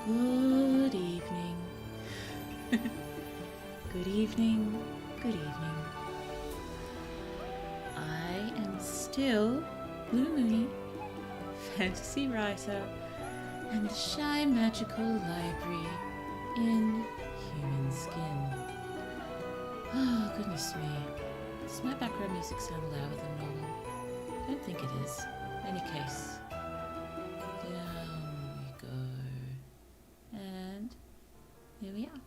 Good evening. Good evening. Good evening. I am still Blue Moony, fantasy writer, and the shy magical library in human skin. Oh, goodness me. Does my background music sound louder than normal? I don't think it is. In any case, down we go. And here we are.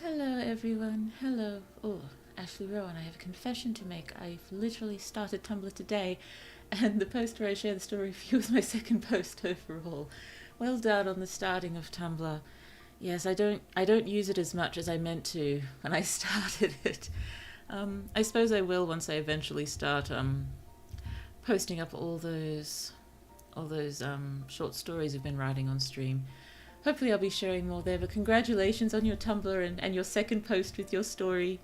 Hello, everyone. Hello. Oh, Ashley Rowan, I have a confession to make. I've literally started Tumblr today, and the post where I share the story with you was my second post overall. Well done on the starting of Tumblr. Yes, I don't use it as much as I meant to when I started it. I suppose I will once I eventually start posting up all those short stories I've been writing on stream. Hopefully I'll be sharing more there, but congratulations on your Tumblr and your second post with your story.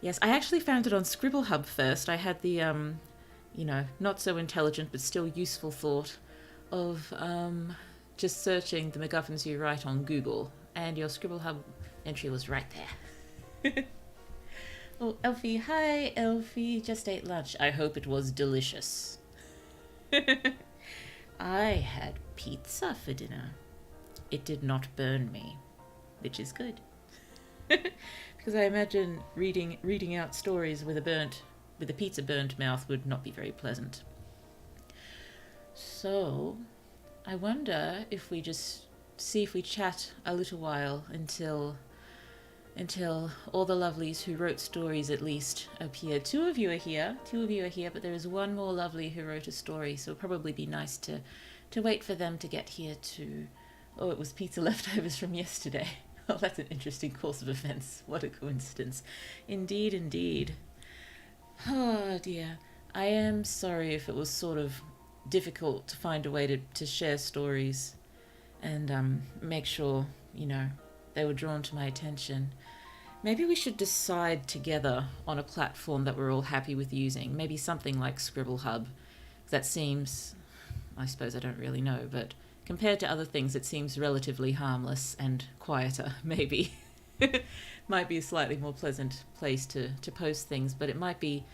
Yes, I actually found it on Scribblehub first. I had the, not so intelligent but still useful thought of just searching the MacGuffins you write on Google, and your Scribblehub entry was right there. Oh, Elfie, hi, Elfie. Just ate lunch. I hope it was delicious. I had pizza for dinner. It did not burn me, which is good. Because I imagine reading out stories with a pizza burnt mouth would not be very pleasant. So, I wonder if we just see if we chat a little while until all the lovelies who wrote stories at least appear. Two of you are here, but there is one more lovely who wrote a story, so it'll probably be nice to wait for them to get here too. Oh, it was pizza leftovers from yesterday. Oh, that's an interesting course of events. What a coincidence. Indeed, indeed. Oh, dear. I am sorry if it was sort of difficult to find a way to share stories and make sure, they were drawn to my attention. Maybe we should decide together on a platform that we're all happy with using. Maybe something like Scribblehub. That seems, I suppose I don't really know, but compared to other things, it seems relatively harmless and quieter, maybe. Might be a slightly more pleasant place to post things, but it might be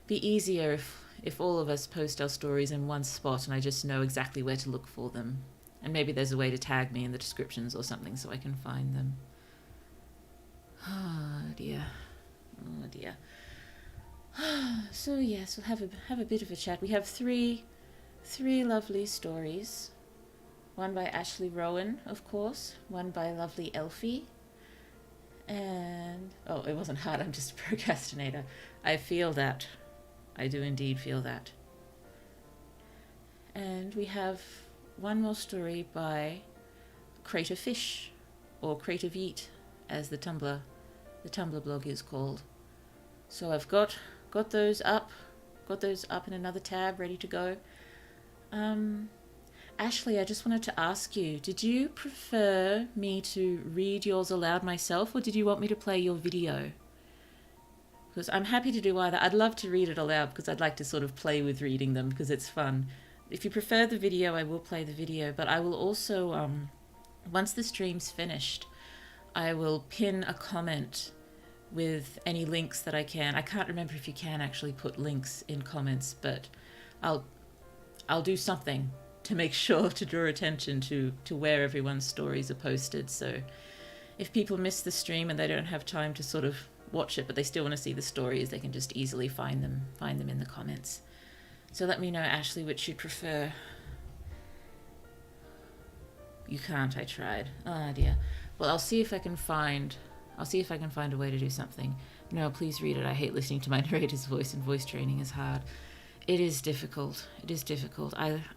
easier if all of us post our stories in one spot and I just know exactly where to look for them. And maybe there's a way to tag me in the descriptions or something so I can find them. Oh dear. Oh dear. So yes, we'll have a bit of a chat. We have three lovely stories. One by Ashley Rowan, of course. One by lovely Elfie. And... oh, it wasn't hard. I'm just a procrastinator. I feel that. I do indeed feel that. And we have one more story by Crate of Fish, or Crate of Eat, as the Tumblr blog is called. So I've got those up in another tab, ready to go. Ashley, I just wanted to ask you, did you prefer me to read yours aloud myself, or did you want me to play your video? Because I'm happy to do either. I'd love to read it aloud because I'd like to sort of play with reading them because it's fun. If you prefer the video, I will play the video, but I will also, once the stream's finished, I will pin a comment with any links that I can. I can't remember if you can actually put links in comments, but I'll do something to make sure to draw attention to where everyone's stories are posted. So if people miss the stream and they don't have time to sort of watch it, but they still want to see the stories, they can just easily find them in the comments. So let me know, Ashley, which you prefer. You can't, I tried. Oh dear. Well, I'll see if I can find a way to do something. No, please read it. I hate listening to my narrator's voice, and voice training is hard. It is difficult.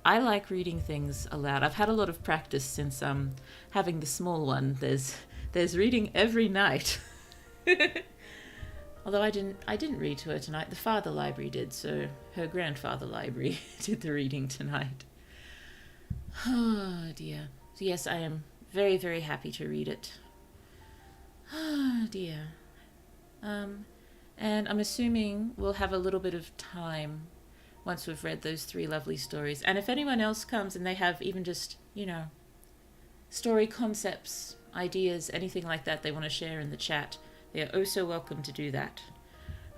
I like reading things aloud. I've had a lot of practice since having the small one. There's reading every night. Although I didn't read to her tonight. The father library did, so her grandfather library did the reading tonight. Oh dear. So yes, I am very, very happy to read it. Oh dear. And I'm assuming we'll have a little bit of time once we've read those 3 lovely stories. And if anyone else comes and they have even just, story concepts, ideas, anything like that they want to share in the chat, they are oh so welcome to do that.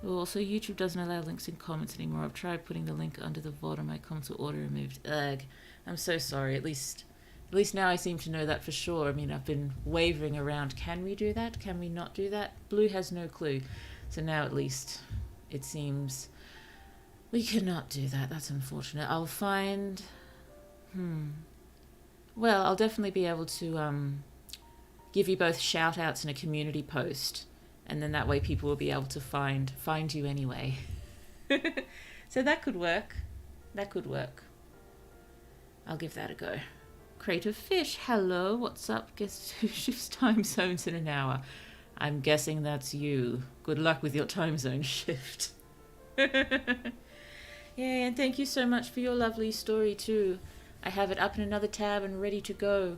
Also, YouTube doesn't allow links in comments anymore. I've tried putting the link under the VOD and my comments were auto removed. Ugh. I'm so sorry. At least now I seem to know that for sure. I mean, I've been wavering around. Can we do that? Can we not do that? Blue has no clue. So now at least it seems we cannot do that. That's unfortunate. I'll find... Well, I'll definitely be able to give you both shout-outs in a community post. And then that way people will be able to find you anyway. So that could work. That could work. I'll give that a go. Crate of Fish, hello, what's up? Guess who shifts time zones in an hour? I'm guessing that's you. Good luck with your time zone shift. Yeah, and thank you so much for your lovely story too. I have it up in another tab and ready to go.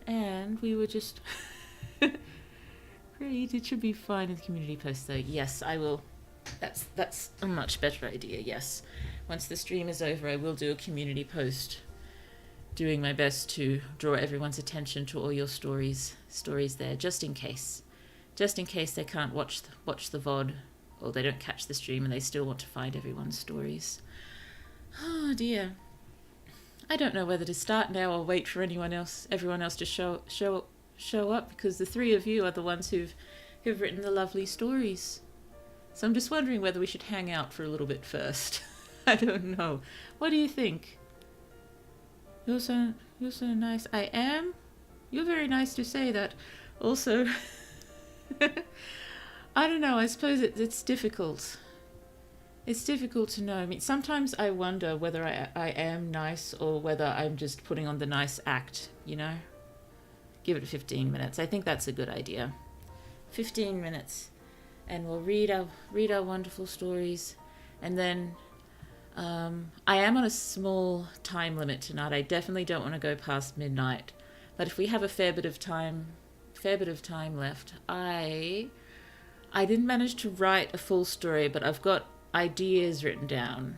And we were just... Great, it should be fine in the community post though. Yes, I will. That's a much better idea, yes. Once the stream is over, I will do a community post, doing my best to draw everyone's attention to all your stories there, just in case they can't watch the VOD, or they don't catch the stream and they still want to find everyone's stories. Oh dear. I don't know whether to start now or wait for everyone else to show up, because the 3 of you are the ones who've written the lovely stories. So I'm just wondering whether we should hang out for a little bit first. I don't know. What do you think? You're so nice. I am? You're very nice to say that. Also, I don't know. I suppose it's difficult. It's difficult to know. I mean, sometimes I wonder whether I am nice or whether I'm just putting on the nice act, Give it 15 minutes. I think that's a good idea. 15 minutes. And we'll read our wonderful stories. And then I am on a small time limit tonight. I definitely don't want to go past midnight. But if we have a fair bit of time left, I didn't manage to write a full story, but I've got ideas written down.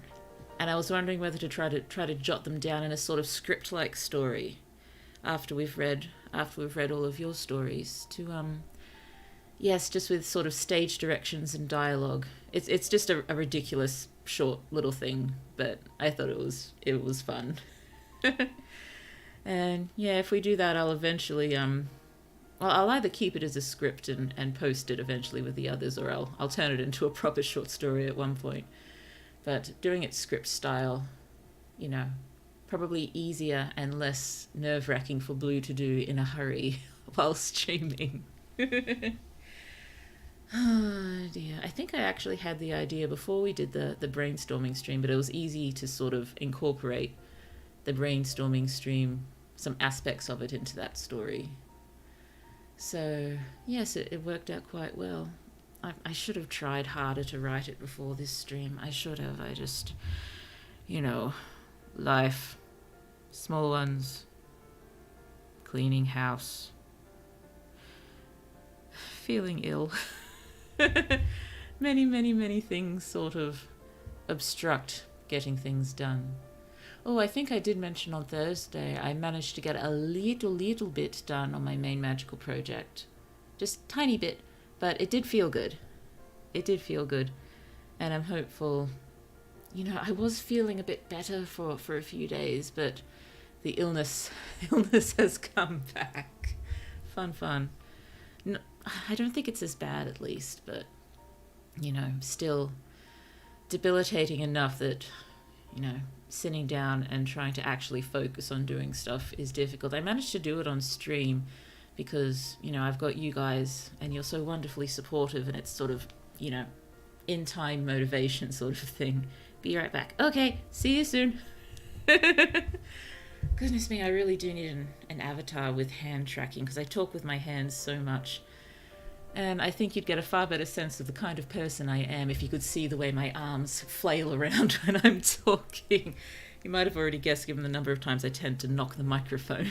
And I was wondering whether to try to jot them down in a sort of script-like story after we've read all of your stories to yes, just with sort of stage directions and dialogue. It's just a ridiculous short little thing, but I thought it was fun. And yeah, if we do that, I'll eventually well, I'll either keep it as a script and post it eventually with the others, or I'll turn it into a proper short story at one point. But doing it script style, probably easier and less nerve-wracking for Blue to do in a hurry while streaming. Oh dear. I think I actually had the idea before we did the brainstorming stream, but it was easy to sort of incorporate the brainstorming stream, some aspects of it into that story. So yes, it worked out quite well. I should have tried harder to write it before this stream. I should have. I just, life, small ones, cleaning house, feeling ill. Many things sort of obstruct getting things done. Oh, I think I did mention on Thursday I managed to get a little bit done on my main magical project. Just tiny bit, but it did feel good. It did feel good. And I'm hopeful. I was feeling a bit better for a few days, but the illness has come back. Fun. No, I don't think it's as bad, at least, but, still debilitating enough that, sitting down and trying to actually focus on doing stuff is difficult. I managed to do it on stream because, I've got you guys and you're so wonderfully supportive, and it's sort of, in time motivation sort of thing. Be right back. Okay, see you soon. Goodness me, I really do need an avatar with hand tracking, because I talk with my hands so much. And I think you'd get a far better sense of the kind of person I am if you could see the way my arms flail around when I'm talking. You might have already guessed, given the number of times I tend to knock the microphone.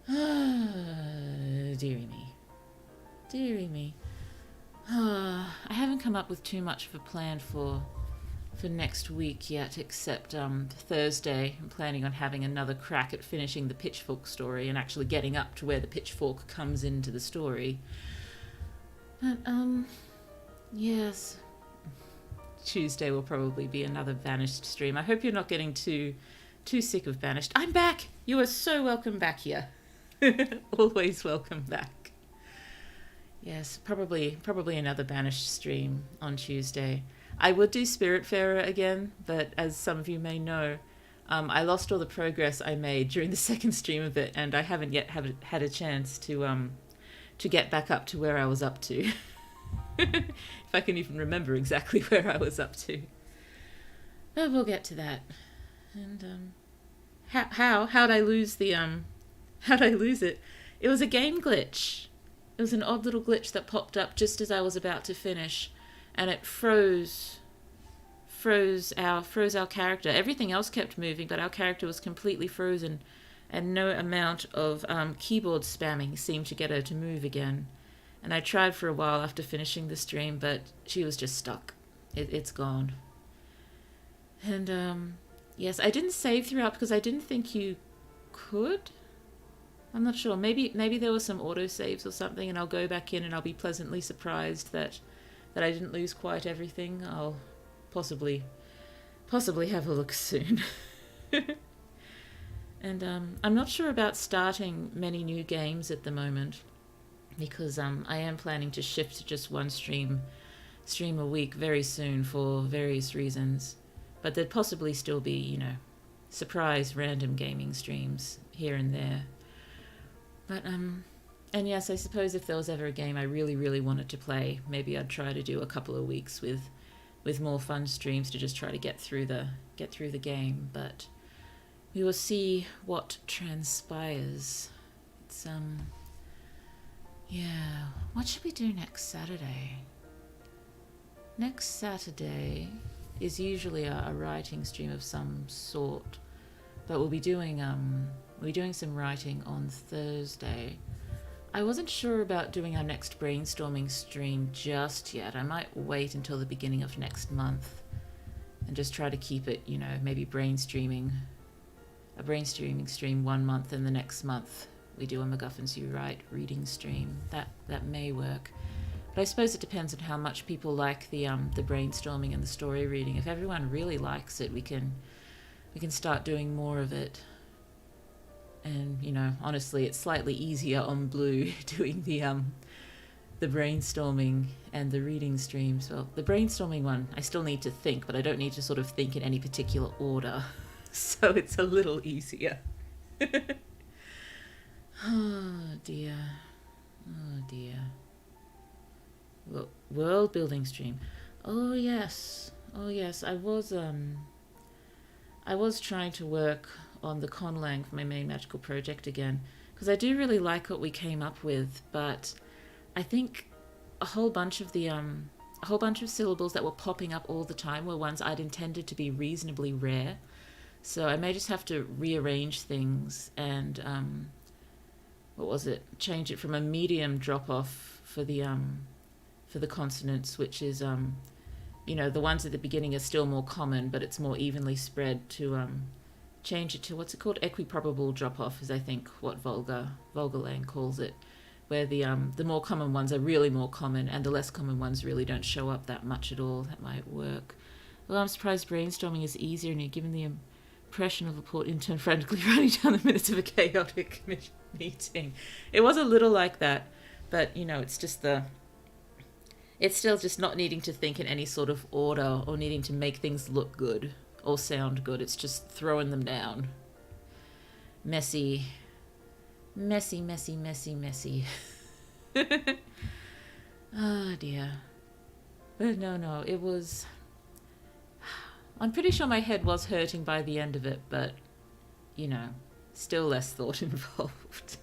Oh, dearie me. I haven't come up with too much of a plan for next week yet, except Thursday. I'm planning on having another crack at finishing the pitchfork story and actually getting up to where the pitchfork comes into the story. But yes, Tuesday will probably be another Banished stream. I hope you're not getting too sick of Banished. I'm back. You are so welcome back here. Always welcome back. Yes, probably another Banished stream on Tuesday. I would do Spiritfarer again, but as some of you may know, I lost all the progress I made during the second stream of it, and I haven't yet had a chance to get back up to where I was up to. If I can even remember exactly where I was up to. But we'll get to that. And how'd I lose it? It was a game glitch. It was an odd little glitch that popped up just as I was about to finish, and it froze our character. Everything else kept moving, but our character was completely frozen, and no amount of keyboard spamming seemed to get her to move again. And I tried for a while after finishing the stream, but she was just stuck. It's gone. And yes, I didn't save throughout because I didn't think you could. I'm not sure. Maybe there were some autosaves or something, and I'll go back in and I'll be pleasantly surprised that I didn't lose quite everything. I'll possibly have a look soon. And I'm not sure about starting many new games at the moment, because I am planning to shift to just one stream a week very soon for various reasons. But there'd possibly still be, surprise random gaming streams here and there. But and yes, I suppose if there was ever a game I really, really wanted to play, maybe I'd try to do a couple of weeks with more fun streams to just try to get through the game. But we will see what transpires. It's yeah. What should we do next Saturday? Next Saturday is usually a writing stream of some sort, but we'll be doing some writing on Thursday. I wasn't sure about doing our next brainstorming stream just yet. I might wait until the beginning of next month and just try to keep it, maybe a brainstorming stream 1 month, and the next month we do a MacGuffins You Write reading stream. That may work. But I suppose it depends on how much people like the brainstorming and the story reading. If everyone really likes it, we can start doing more of it. And honestly, it's slightly easier on Blue doing the brainstorming and the reading streams. Well, the brainstorming one, I still need to think, but I don't need to sort of think in any particular order, so it's a little easier. Oh dear. Look, world building stream. Oh yes. I was trying to work on the conlang for my main magical project again, because I do really like what we came up with, but I think a whole bunch of syllables that were popping up all the time were ones I'd intended to be reasonably rare. So I may just have to rearrange things and change it from a medium drop off for the consonants, which is the ones at the beginning are still more common, but it's more evenly spread, to change it to what's it called, equiprobable drop off is I think what vulgar lang calls it, where the more common ones are really more common and the less common ones really don't show up that much at all. That might work. Well, I'm surprised brainstorming is easier and you're given the impression of a port intern frantically writing down the minutes of a chaotic meeting. It was a little like that, but it's still just not needing to think in any sort of order or needing to make things look good or sound good. It's just throwing them down. Messy. Oh dear. But no, it was... I'm pretty sure my head was hurting by the end of it, but, still less thought involved.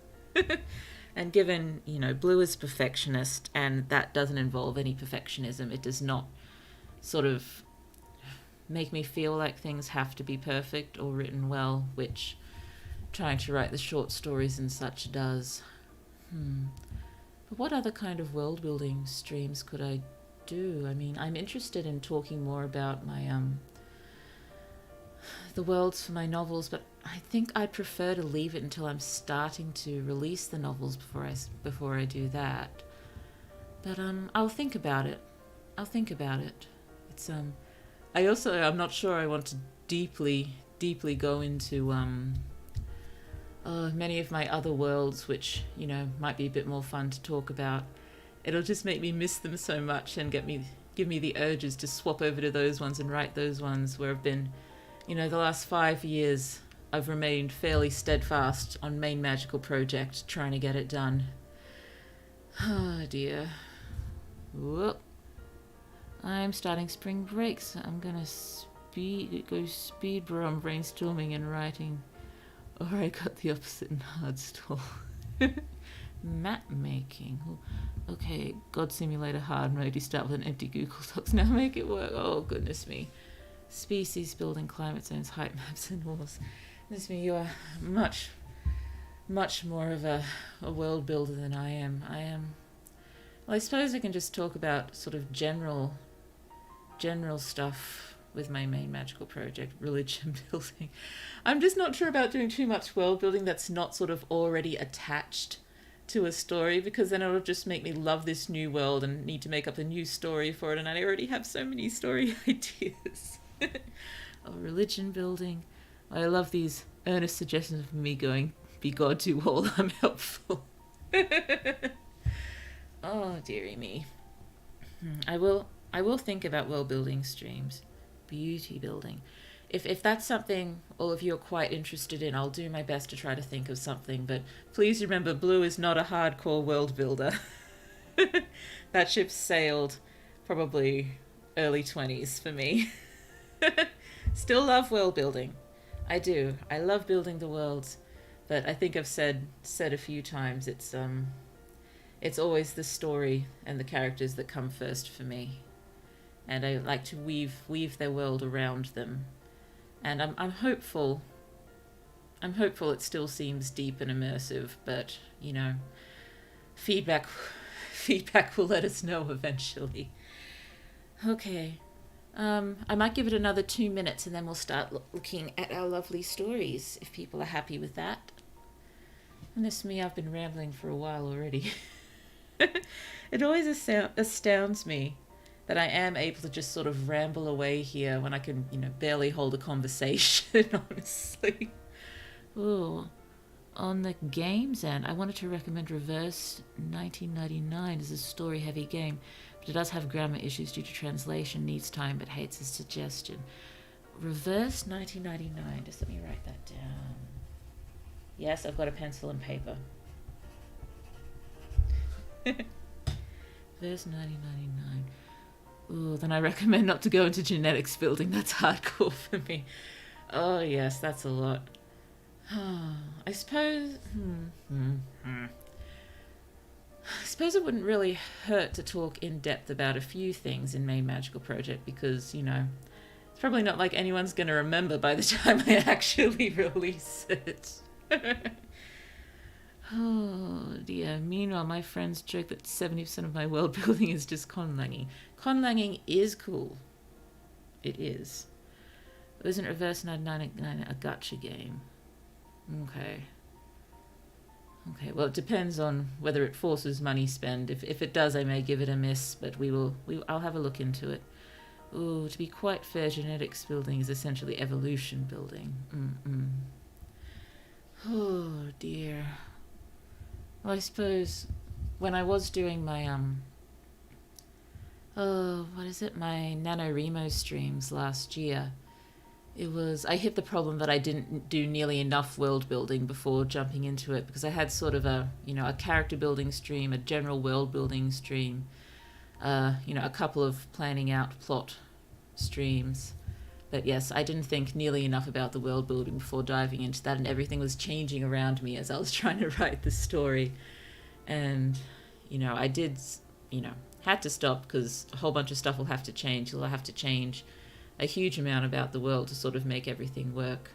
And given, Blue is perfectionist, and that doesn't involve any perfectionism, it does not sort of make me feel like things have to be perfect or written well, which trying to write the short stories and such does. But what other kind of world building streams could I do? I mean, I'm interested in talking more about my the worlds for my novels, but I think I'd prefer to leave it until I'm starting to release the novels before I do that. But I'll think about it. I'll think about it. It's I'm not sure I want to deeply go into many of my other worlds, which might be a bit more fun to talk about. It'll just make me miss them so much and give me the urges to swap over to those ones and write those ones where I've been, the last 5 years I've remained fairly steadfast on main magical project, trying to get it done. Oh dear. Whoop. I'm starting spring break, so I'm gonna go speed brainstorming and writing. Or I got the opposite in hardstall. Map making. Okay, God Simulator hard mode. You start with an empty Google Docs. Now make it work. Oh, goodness me. Species building, climate zones, height maps, and walls. Goodness me, you are much more of a world builder than I am. Well, I suppose I can just talk about sort of general stuff with my main magical project, religion building. I'm just not sure about doing too much world building that's not sort of already attached to a story, because then it'll just make me love this new world and need to make up a new story for it, and I already have so many story ideas. Oh, religion building. I love these earnest suggestions of me going, be God to all, I'm helpful. Oh, dearie me. I will think about world building streams. Beauty building. If that's something all of you are quite interested in, I'll do my best to try to think of something, but please remember, Blue is not a hardcore world builder. That ship sailed probably early 20s for me. Still love world building. I do. I love building the worlds, but I think I've said a few times it's always the story and the characters that come first for me, and I like to weave their world around them. And I'm hopeful. It still seems deep and immersive, but feedback will let us know eventually. Okay, I might give it another 2 minutes, and then we'll start looking at our lovely stories, if people are happy with that. And this me, I've been rambling for a while already. It always astounds me that I am able to just sort of ramble away here when I can, barely hold a conversation, honestly. Ooh. On the games end, I wanted to recommend Reverse 1999 as a story-heavy game, but it does have grammar issues due to translation, needs time, but hates a suggestion. Reverse 1999, just let me write that down. Yes, I've got a pencil and paper. Reverse 1999. Ooh, then I recommend not to go into genetics building. That's hardcore for me. Oh yes, that's a lot. I suppose I suppose it wouldn't really hurt to talk in depth about a few things in Main Magical Project, because it's probably not like anyone's going to remember by the time I actually release it. Oh dear. Meanwhile, my friends joke that 70% of my world building is just conlanging. Conlanging is cool. It is. Isn't Reverse 999 a gacha game? Okay, well, it depends on whether it forces money spend. If it does, I may give it a miss, but I'll have a look into it. Ooh, to be quite fair, genetics building is essentially evolution building. Oh dear. Well, I suppose when I was doing my my NaNoWriMo streams last year, I hit the problem that I didn't do nearly enough world building before jumping into it, because I had sort of a character building stream, a general world building stream, a couple of planning out plot streams. But yes, I didn't think nearly enough about the world building before diving into that, and everything was changing around me as I was trying to write the story. And, I did, had to stop, because a whole bunch of stuff will have to change. You'll have to change a huge amount about the world to sort of make everything work.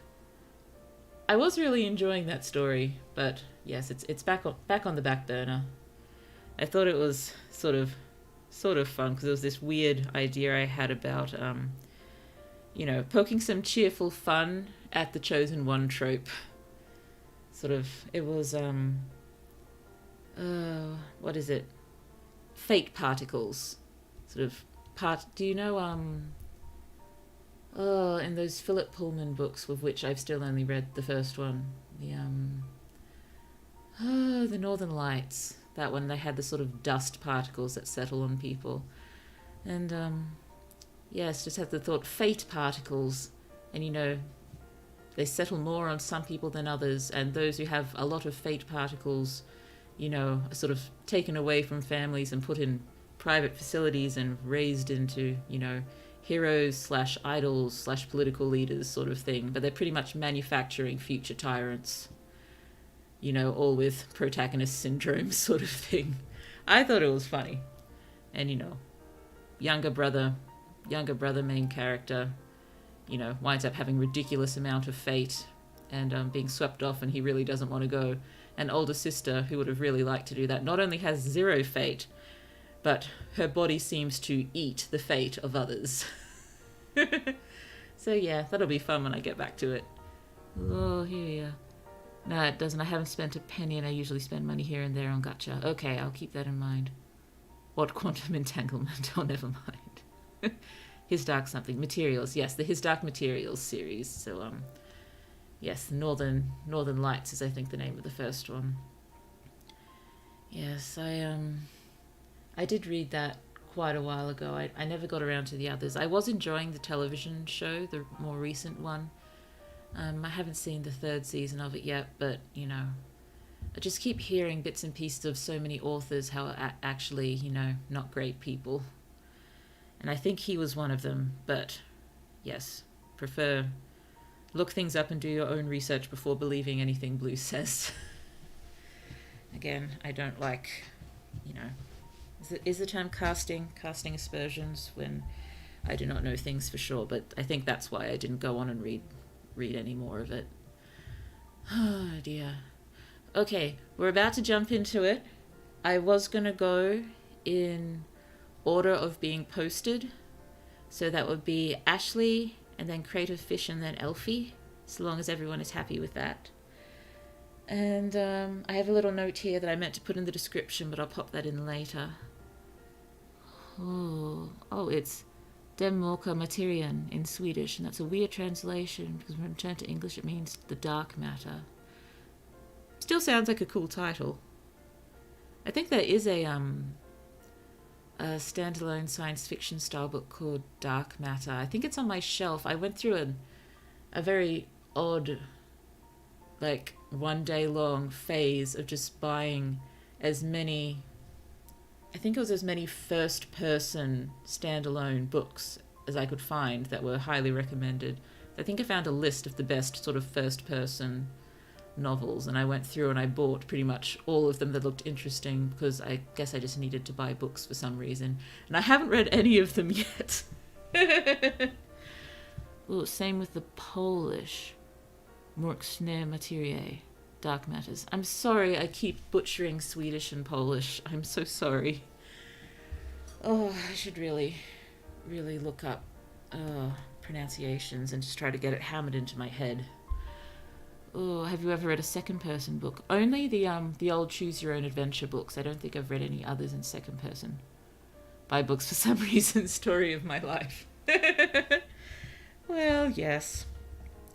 I was really enjoying that story, but yes, it's back on the back burner. I thought it was sort of fun because it was this weird idea I had about poking some cheerful fun at the chosen one trope. Sort of, it was what is it? Fate particles. Sort of do you know in those Philip Pullman books, of which I've still only read the first one, the Northern Lights. That one, they had the sort of dust particles that settle on people. And yes, just had the thought, fate particles, and they settle more on some people than others, and those who have a lot of fate particles, are sort of taken away from families and put in private facilities and raised into, heroes / idols / political leaders sort of thing. But they're pretty much manufacturing future tyrants, all with protagonist syndrome sort of thing. I thought it was funny. And, younger brother main character, winds up having ridiculous amount of fate and being swept off, and he really doesn't want to go. An older sister who would have really liked to do that not only has 0 fate, but her body seems to eat the fate of others. So yeah, that'll be fun when I get back to it. Oh, here we are. No, it doesn't. I haven't spent a penny, and I usually spend money here and there on gacha. Okay, I'll keep that in mind. What quantum entanglement? Oh, never mind. His Dark something. Materials. Yes, the His Dark Materials series. So, yes, Northern Lights is, I think, the name of the first one. Yes, I did read that quite a while ago. I never got around to the others. I was enjoying the television show, the more recent one. I haven't seen the 3rd season of it yet, but, I just keep hearing bits and pieces of so many authors how actually, not great people. And I think he was one of them, but yes, look things up and do your own research before believing anything Blue says. Again, I don't like, is the term casting aspersions when I do not know things for sure, but I think that's why I didn't go on and read any more of it. Oh dear. Okay, we're about to jump into it. I was going to go in order of being posted. So that would be Ashley, and then Creative Fish, and then Elfie, so long as everyone is happy with that. And I have a little note here that I meant to put in the description, but I'll pop that in later. Oh, it's Den Mörka Materien in Swedish, and that's a weird translation, because when turned to English it means the dark matter. Still sounds like a cool title. I think there is a standalone science fiction style book called Dark Matter. I think it's on my shelf. I went through a very odd, like, 1 day long phase of just buying as many first person standalone books as I could find that were highly recommended. I think I found a list of the best sort of first person novels, and I went through and I bought pretty much all of them that looked interesting, because I guess I just needed to buy books for some reason, and I haven't read any of them yet. Ooh, same with the Polish Mörka Materiae, Dark Matters. I'm sorry I keep butchering Swedish and Polish. I'm so sorry. Oh, I should really look up pronunciations and just try to get it hammered into my head. Oh, have you ever read a second person book? Only the old Choose Your Own Adventure books. I don't think I've read any others in second person. Buy books for some reason. Story of my life. Well, yes.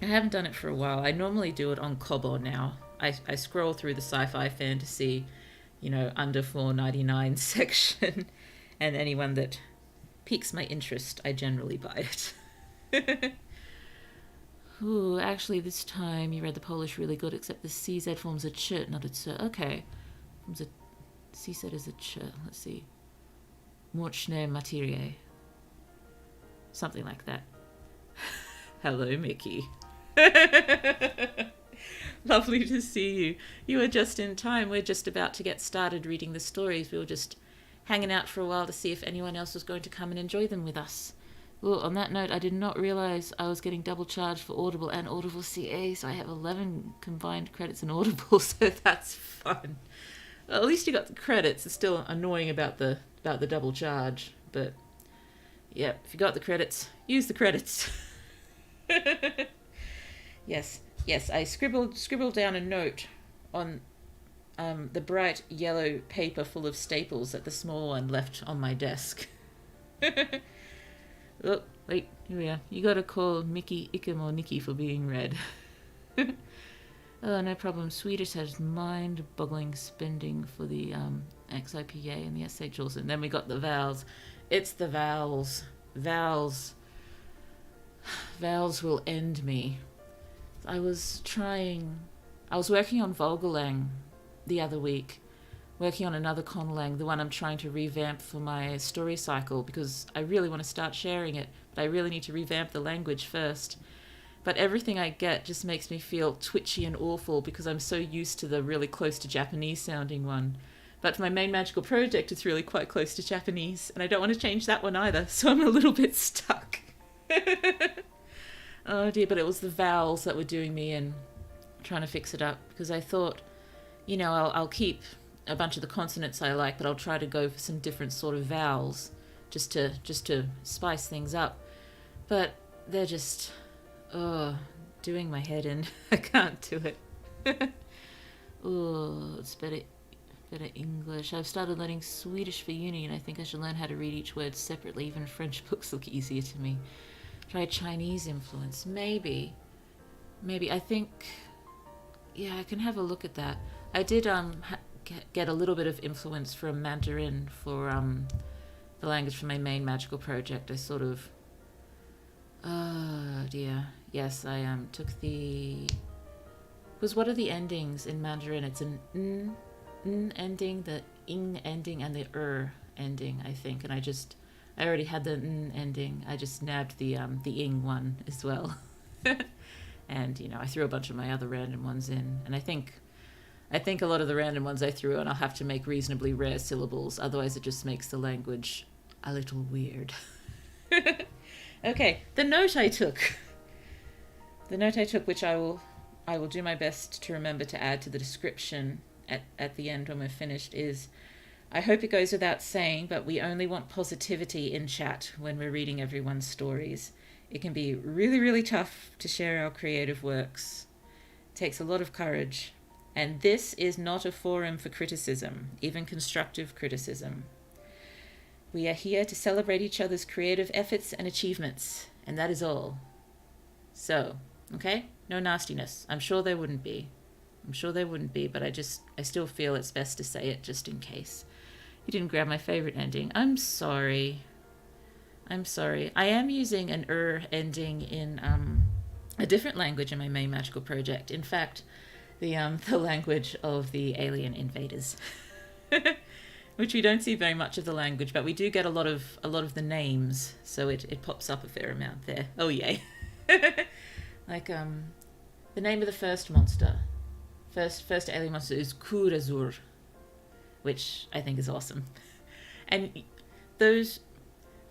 I haven't done it for a while. I normally do it on Kobo now. I scroll through the sci-fi fantasy, under $4.99 section, and anyone that piques my interest, I generally buy it. Ooh, actually this time you read the Polish really good, except the CZ forms a ch, not a ch. Okay. Forms a CZ is a ch. Let's see. Mörka Materiae. Something like that. Hello, Mickey. Lovely to see you. You are just in time. We're just about to get started reading the stories. We were just hanging out for a while to see if anyone else was going to come and enjoy them with us. Ooh, on that note, I did not realize I was getting double charged for Audible and Audible CA, so I have 11 combined credits in Audible, so that's fun. Well, at least you got the credits. It's still annoying about the double charge, but yeah, if you got the credits, use the credits. Yes, yes. I scribbled down a note on the bright yellow paper full of staples that the small one left on my desk. Oh, wait, here we are. You gotta call Mickey Ikem or Nikki for being read. Oh, no problem. Swedish has mind-boggling spending for the XIPA and the SH also. And then we got the vowels. It's the vowels. Vowels. Vowels will end me. I was working on Vogelang the other week, working on another conlang, the one I'm trying to revamp for my story cycle, because I really want to start sharing it, but I really need to revamp the language first. But everything I get just makes me feel twitchy and awful because I'm so used to the really close to Japanese sounding one. But for my main magical project, it's really quite close to Japanese, and I don't want to change that one either, so I'm a little bit stuck. Oh dear, but it was the vowels that were doing me in, trying to fix it up, because I thought, I'll keep a bunch of the consonants I like, but I'll try to go for some different sort of vowels, just to spice things up. But they're just, doing my head in. I can't do it. Oh, it's better English. I've started learning Swedish for uni, and I think I should learn how to read each word separately. Even French books look easier to me. Try Chinese influence. Maybe. I think, yeah, I can have a look at that. I did get a little bit of influence from Mandarin for the language for my main magical project. I sort of, oh dear. Yes, I took the, because what are the endings in Mandarin? It's an n ending, the ing ending, and the ending, I think. And I already had the n ending. I just nabbed the ing one as well. And, I threw a bunch of my other random ones in. And I think a lot of the random ones I threw in, I'll have to make reasonably rare syllables. Otherwise, it just makes the language a little weird. Okay, the note I took. Which I will do my best to remember to add to the description at the end when we're finished, is, I hope it goes without saying, but we only want positivity in chat when we're reading everyone's stories. It can be really, really tough to share our creative works. It takes a lot of courage. And this is not a forum for criticism, even constructive criticism. We are here to celebrate each other's creative efforts and achievements, and that is all. So, okay? No nastiness. I'm sure there wouldn't be, but I still feel it's best to say it just in case. You didn't grab my favorite ending. I'm sorry. I am using an ending in a different language in my main magical project. In fact, the language of the alien invaders, which we don't see very much of the language, but we do get a lot of the names, so it pops up a fair amount there. Oh yay! Like the name of the first monster, first alien monster is Kurazur, which I think is awesome, and those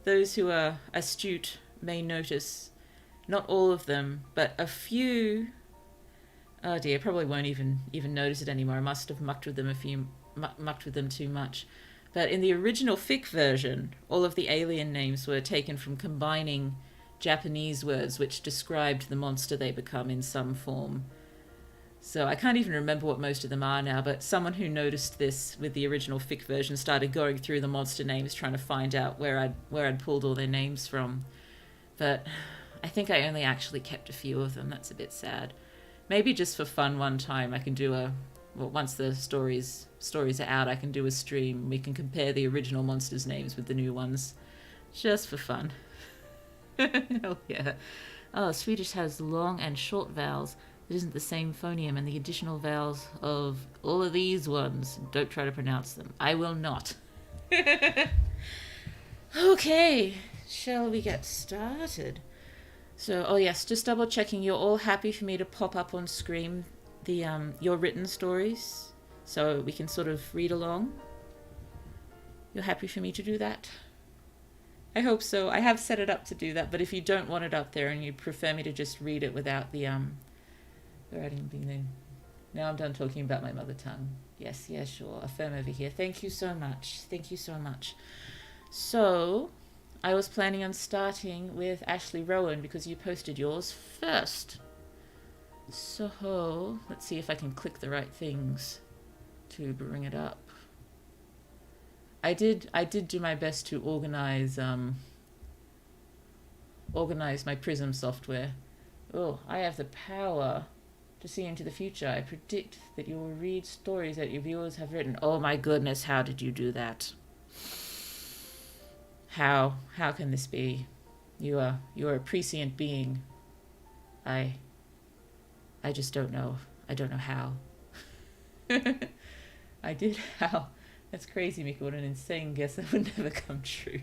who are astute may notice, not all of them, but a few. Oh dear, probably won't even notice it anymore. I must have mucked with them too much. But in the original fic version, all of the alien names were taken from combining Japanese words which described the monster they become in some form. So I can't even remember what most of them are now, but someone who noticed this with the original fic version started going through the monster names trying to find out where I'd pulled all their names from. But I think I only actually kept a few of them. That's a bit sad. Maybe just for fun one time I can do once the stories are out, I can do a stream. We can compare the original monsters' names with the new ones. Just for fun. Hell yeah. Oh, Swedish has long and short vowels. It isn't the same phoneme, and the additional vowels of all of these ones, don't try to pronounce them. I will not. Okay, shall we get started? So, oh yes, just double checking, you're all happy for me to pop up on screen the your written stories, so we can sort of read along? You're happy for me to do that? I hope so. I have set it up to do that, but if you don't want it up there and you prefer me to just read it without the writing being there. Now I'm done talking about my mother tongue. Yes, yeah, sure. Affirm over here. Thank you so much. Thank you so much. So, I was planning on starting with Ashley Rowan because you posted yours first. So, let's see if I can click the right things to bring it up. I did do my best to organize my Prism software. Oh, I have the power to see into the future. I predict that you will read stories that your viewers have written. Oh my goodness, how did you do that? How can this be? You are a prescient being. I just don't know. I don't know how. I did how. That's crazy, Mika. What an insane guess that would never come true.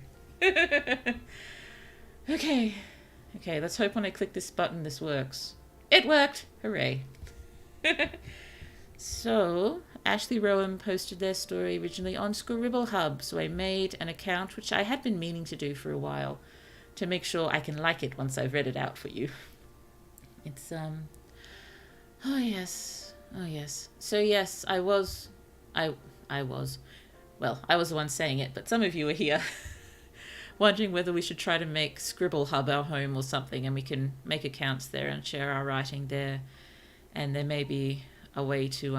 Okay, let's hope when I click this button this works. It worked! Hooray. So, Ashley Rowan posted their story originally on Scribble Hub, so I made an account, which I had been meaning to do for a while, to make sure I can like it once I've read it out for you. It's, oh yes. So yes, I was the one saying it, but some of you are here wondering whether we should try to make Scribble Hub our home or something, and we can make accounts there and share our writing there. And there may be a way to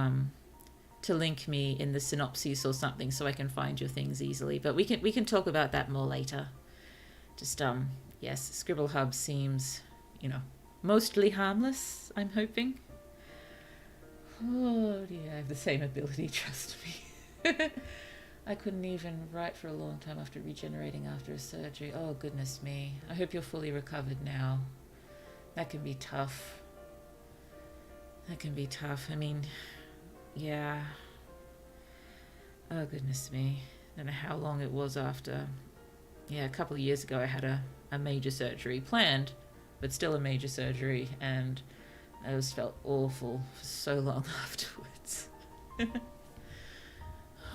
link me in the synopsis or something so I can find your things easily. But we can talk about that more later. Just yes, Scribble Hub seems, mostly harmless, I'm hoping. Oh dear, I have the same ability, trust me. I couldn't even write for a long time after regenerating after a surgery. Oh goodness me. I hope you're fully recovered now. That can be tough. I mean, yeah. Oh goodness me. I don't know how long it was after. Yeah, a couple of years ago I had a major surgery planned, but still a major surgery, and I just felt awful for so long afterwards.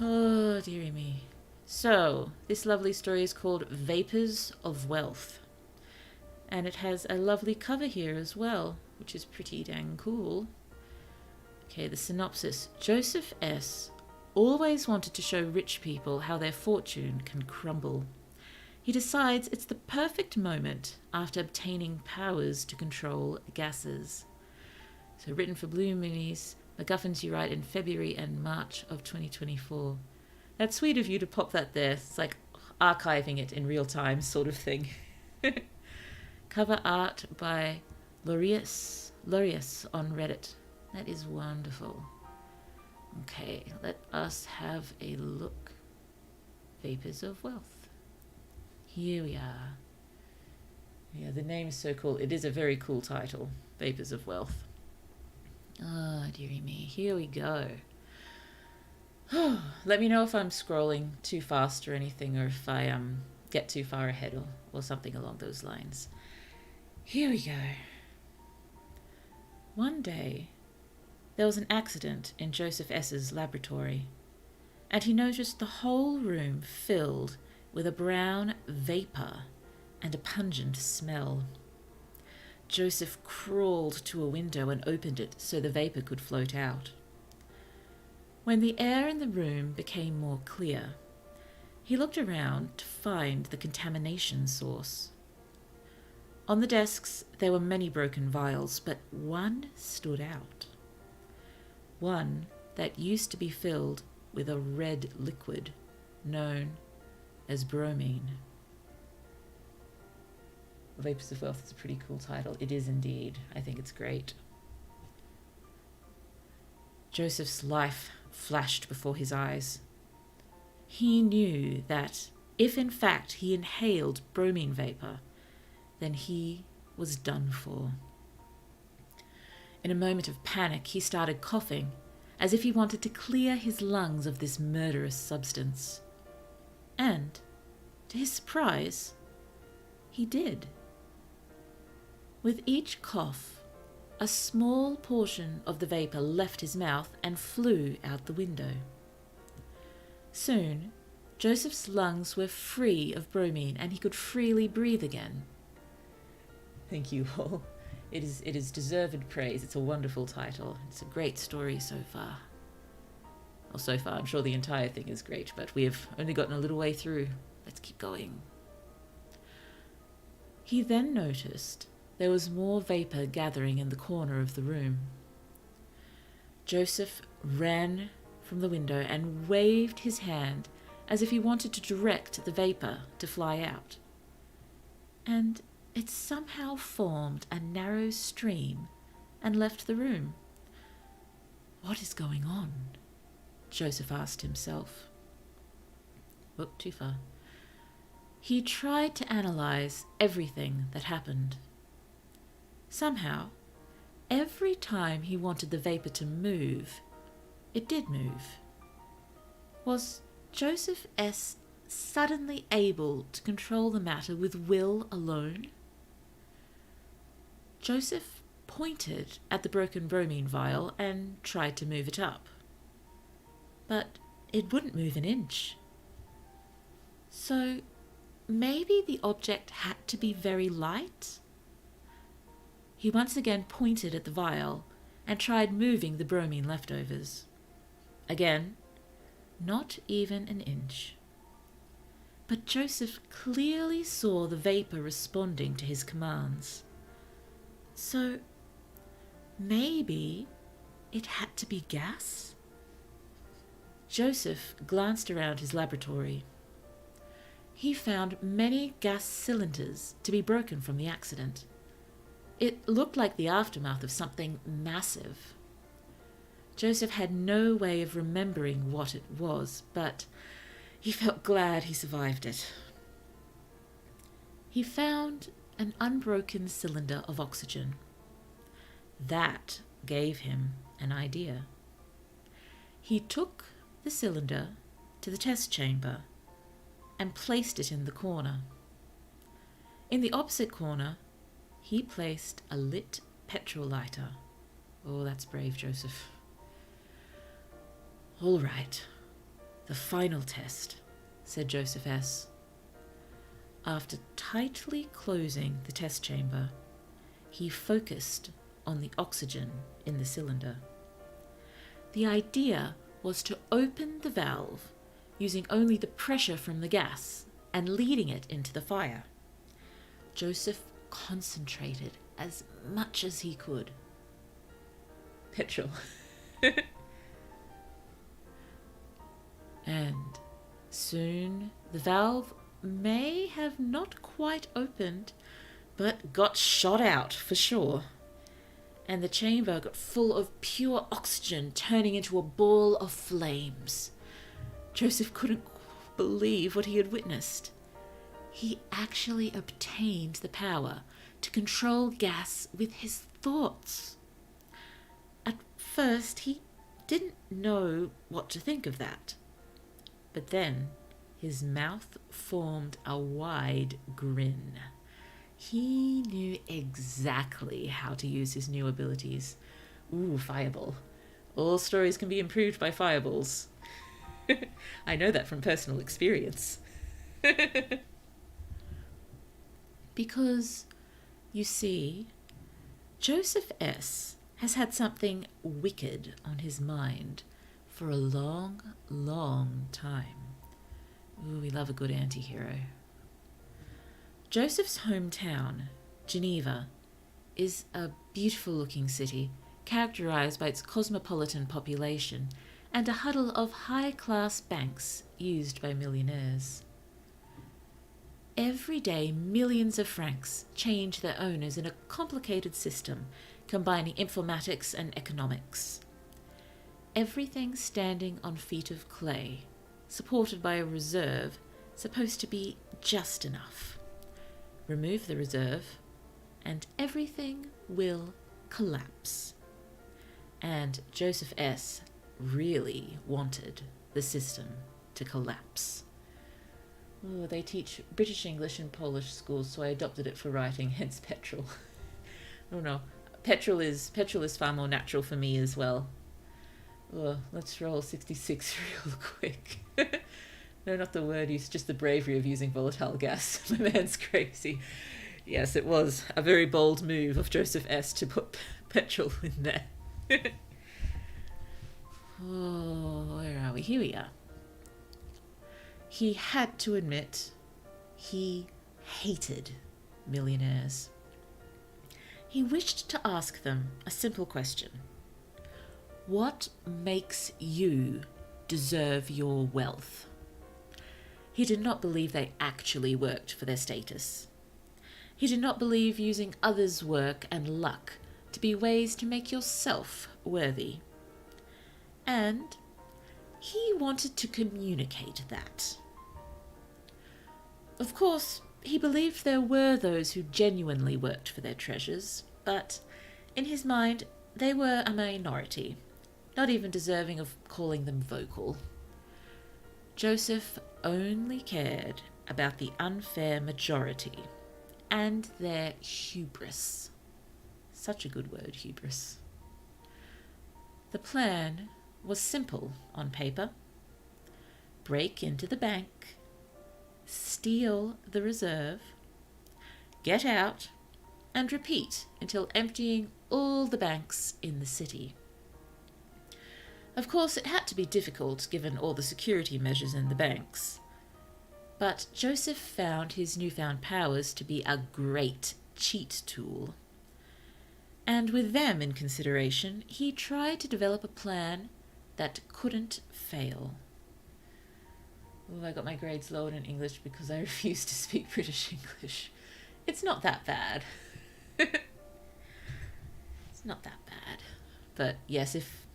Oh, dearie me. So, this lovely story is called Vapors of Wealth. And it has a lovely cover here as well, which is pretty dang cool. Okay, the synopsis. Joseph S. always wanted to show rich people how their fortune can crumble. He decides it's the perfect moment after obtaining powers to control gases. So written for Blue Moonies, MacGuffins you write in February and March of 2024. That's sweet of you to pop that there. It's like archiving it in real time sort of thing. Cover art by Laureus on Reddit. That is wonderful. Okay, let us have a look. Vapors of Wealth. Here we are. Yeah, the name is so cool. It is a very cool title. Vapors of Wealth. Oh, dearie me. Here we go. Let me know if I'm scrolling too fast or anything, or if I get too far ahead or something along those lines. Here we go. One day, there was an accident in Joseph S.'s laboratory, and he noticed the whole room filled with a brown vapor and a pungent smell. Joseph crawled to a window and opened it so the vapor could float out. When the air in the room became more clear, he looked around to find the contamination source. On the desks there were many broken vials, but one stood out. One that used to be filled with a red liquid known as bromine. Vapors of Wealth is a pretty cool title. It is indeed. I think it's great. Joseph's life flashed before his eyes. He knew that if in fact he inhaled bromine vapor, then he was done for. In a moment of panic, he started coughing, as if he wanted to clear his lungs of this murderous substance. And, to his surprise, he did. With each cough, a small portion of the vapor left his mouth and flew out the window. Soon, Joseph's lungs were free of bromine and he could freely breathe again. Thank you all. It is deserved praise. It's a wonderful title. It's a great story so far. Well, so far, I'm sure the entire thing is great, but we have only gotten a little way through. Let's keep going. He then noticed there was more vapor gathering in the corner of the room. Joseph ran from the window and waved his hand as if he wanted to direct the vapor to fly out. And it somehow formed a narrow stream and left the room. What is going on? Joseph asked himself. Whoop, too far. He tried to analyze everything that happened. Somehow, every time he wanted the vapor to move, it did move. Was Joseph S. suddenly able to control the matter with will alone? Joseph pointed at the broken bromine vial and tried to move it up. But it wouldn't move an inch. So maybe the object had to be very light? He once again pointed at the vial and tried moving the bromine leftovers. Again, not even an inch. But Joseph clearly saw the vapor responding to his commands. So maybe it had to be gas? Joseph glanced around his laboratory. He found many gas cylinders to be broken from the accident. It looked like the aftermath of something massive. Joseph had no way of remembering what it was, but he felt glad he survived it. He found an unbroken cylinder of oxygen. That gave him an idea. He took the cylinder to the test chamber and placed it in the corner. In the opposite corner, he placed a lit petrol lighter. Oh, that's brave, Joseph. All right, the final test, said Joseph S. After tightly closing the test chamber, he focused on the oxygen in the cylinder. The idea was to open the valve using only the pressure from the gas and leading it into the fire. Joseph concentrated as much as he could. Petrol. And soon the valve may have not quite opened, but got shot out for sure. And the chamber got full of pure oxygen, turning into a ball of flames. Joseph couldn't believe what he had witnessed. He actually obtained the power to control gas with his thoughts. At first, he didn't know what to think of that. But then his mouth formed a wide grin. He knew exactly how to use his new abilities. Ooh, fireball. All stories can be improved by fireballs. I know that from personal experience. Because, you see, Joseph S. has had something wicked on his mind for a long, long time. Ooh, we love a good anti-hero. Joseph's hometown, Geneva, is a beautiful-looking city characterized by its cosmopolitan population and a huddle of high-class banks used by millionaires. Every day, millions of francs change their owners in a complicated system combining informatics and economics. Everything standing on feet of clay, supported by a reserve supposed to be just enough. Remove the reserve, and everything will collapse. And Joseph S. really wanted the system to collapse. Oh, they teach British English in Polish schools, so I adopted it for writing, hence petrol. Oh no, petrol is far more natural for me as well. Oh, let's roll 66 real quick. No, not the word use, just the bravery of using volatile gas. My man's crazy. Yes, it was a very bold move of Joseph S. to put petrol in there. Oh, where are we? Here we are. He had to admit he hated millionaires. He wished to ask them a simple question. What makes you deserve your wealth? He did not believe they actually worked for their status. He did not believe using others' work and luck to be ways to make yourself worthy. And he wanted to communicate that. Of course, he believed there were those who genuinely worked for their treasures, but in his mind, they were a minority, not even deserving of calling them vocal. Joseph only cared about the unfair majority and their hubris. Such a good word, hubris. The plan was simple on paper. Break into the bank, steal the reserve, get out, and repeat until emptying all the banks in the city. Of course, it had to be difficult given all the security measures in the banks. But Joseph found his newfound powers to be a great cheat tool. And with them in consideration, he tried to develop a plan that couldn't fail. Oh, I got my grades lowered in English because I refused to speak British English. It's not that bad. It's not that bad. But yes, if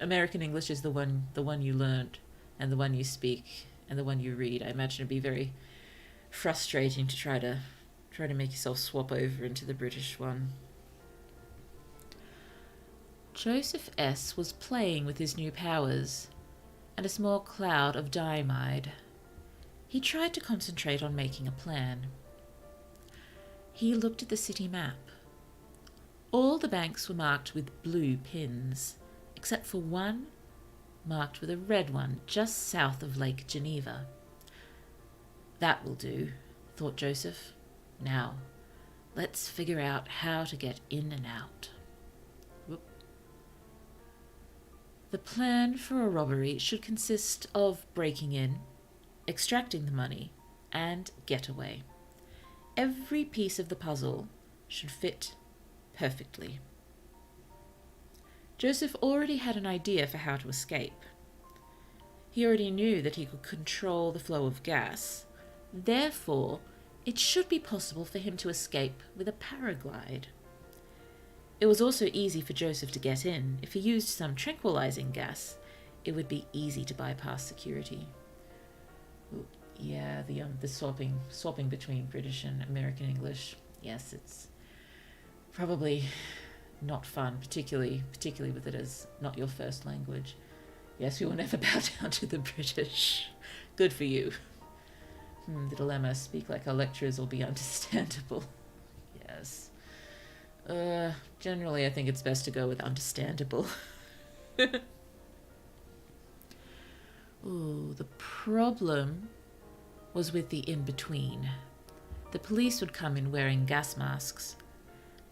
American English is the one you learned and the one you speak and the one you read, I imagine it'd be very frustrating to try to make yourself swap over into the British one. Joseph S. was playing with his new powers and a small cloud of diamide. He tried to concentrate on making a plan. He looked at the city map. All the banks were marked with blue pins, except for one marked with a red one just south of Lake Geneva. That will do, thought Joseph. Now, let's figure out how to get in and out. Whoop. The plan for a robbery should consist of breaking in, extracting the money, and getaway. Every piece of the puzzle should fit perfectly. Joseph already had an idea for how to escape. He already knew that he could control the flow of gas. Therefore, it should be possible for him to escape with a paraglide. It was also easy for Joseph to get in. If he used some tranquilizing gas, it would be easy to bypass security. Ooh, yeah, the swapping between British and American English. Yes, it's probably not fun, particularly with it as not your first language. Yes, we will never bow down to the British. Good for you. The dilemma: speak like our lecturers will be understandable. Yes. Generally, I think it's best to go with understandable. Ooh, the problem was with the in-between. The police would come in wearing gas masks.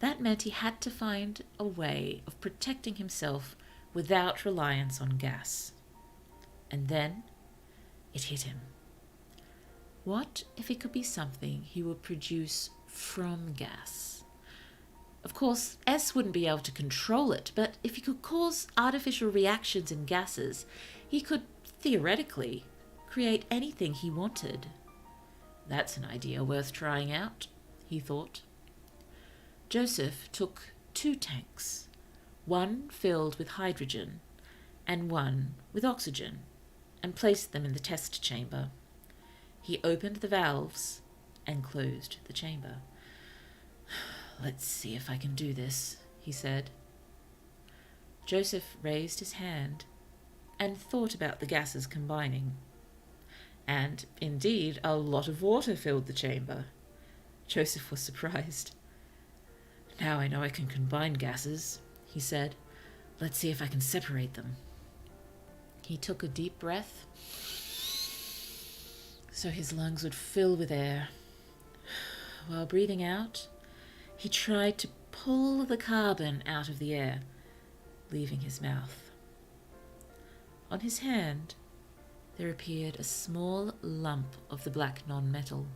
That meant he had to find a way of protecting himself without reliance on gas. And then it hit him. What if it could be something he would produce from gas? Of course, S wouldn't be able to control it, but if he could cause artificial reactions in gases, he could, theoretically, create anything he wanted. That's an idea worth trying out, he thought. Joseph took 2 tanks, one filled with hydrogen and one with oxygen, and placed them in the test chamber. He opened the valves and closed the chamber. Let's see if I can do this, he said. Joseph raised his hand and thought about the gases combining. And, indeed, a lot of water filled the chamber. Joseph was surprised. Now I know I can combine gases, he said. Let's see if I can separate them. He took a deep breath so his lungs would fill with air. While breathing out, he tried to pull the carbon out of the air, leaving his mouth. On his hand, there appeared a small lump of the black non-metal.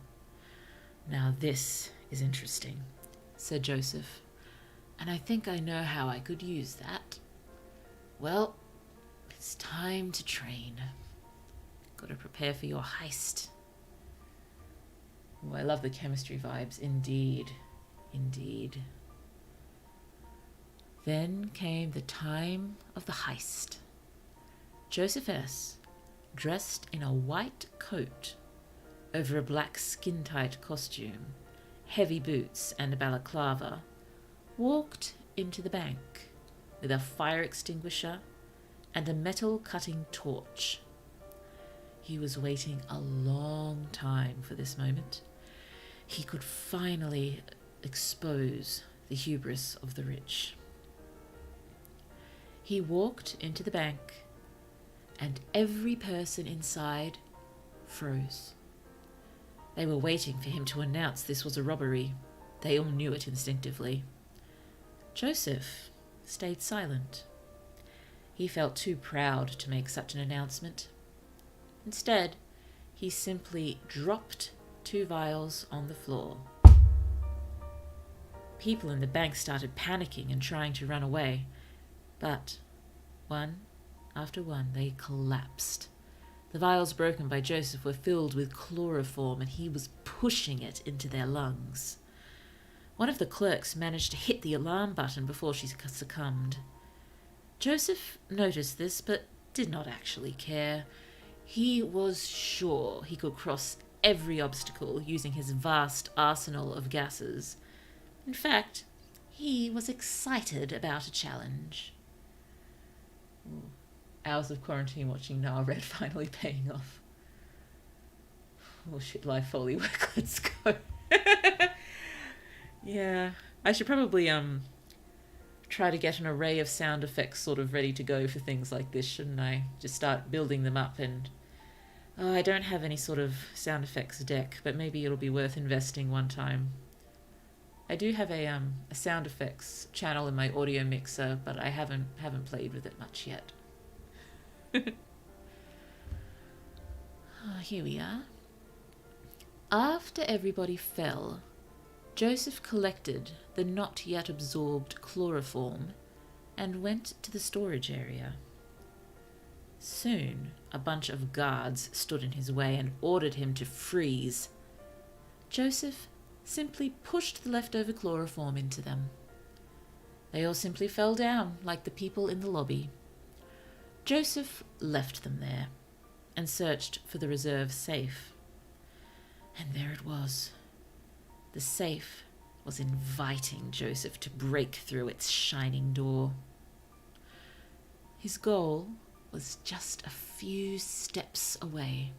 "Now this is interesting," said Joseph, "and I think I know how I could use that. Well, it's time to train. Got to prepare for your heist." Oh, I love the chemistry vibes. Indeed. Indeed. Then came the time of the heist. Joseph S., dressed in a white coat over a black skin-tight costume, heavy boots and a balaclava, walked into the bank with a fire extinguisher and a metal-cutting torch. He was waiting a long time for this moment. He could finally expose the hubris of the rich. He walked into the bank, and every person inside froze. They were waiting for him to announce this was a robbery. They all knew it instinctively. Joseph stayed silent. He felt too proud to make such an announcement. Instead, he simply dropped 2 vials on the floor. People in the bank started panicking and trying to run away, but one after one they collapsed. The vials broken by Joseph were filled with chloroform, and he was pushing it into their lungs. One of the clerks managed to hit the alarm button before she succumbed. Joseph noticed this, but did not actually care. He was sure he could cross every obstacle using his vast arsenal of gases. In fact, he was excited about a challenge. Ooh. Hours of quarantine watching Noah Red finally paying off. Oh shit, live Foley work, let's go. Yeah, I should probably try to get an array of sound effects sort of ready to go for things like this, shouldn't I? Just start building them up. And I don't have any sort of sound effects deck, but maybe it'll be worth investing one time. I do have a sound effects channel in my audio mixer, but I haven't played with it much yet. Here we are. After everybody fell, Joseph collected the not yet absorbed chloroform and went to the storage area. Soon, a bunch of guards stood in his way and ordered him to freeze. Joseph simply pushed the leftover chloroform into them. They all simply fell down like the people in the lobby. Joseph left them there and searched for the reserve safe. And there it was. The safe was inviting Joseph to break through its shining door. His goal was just a few steps away.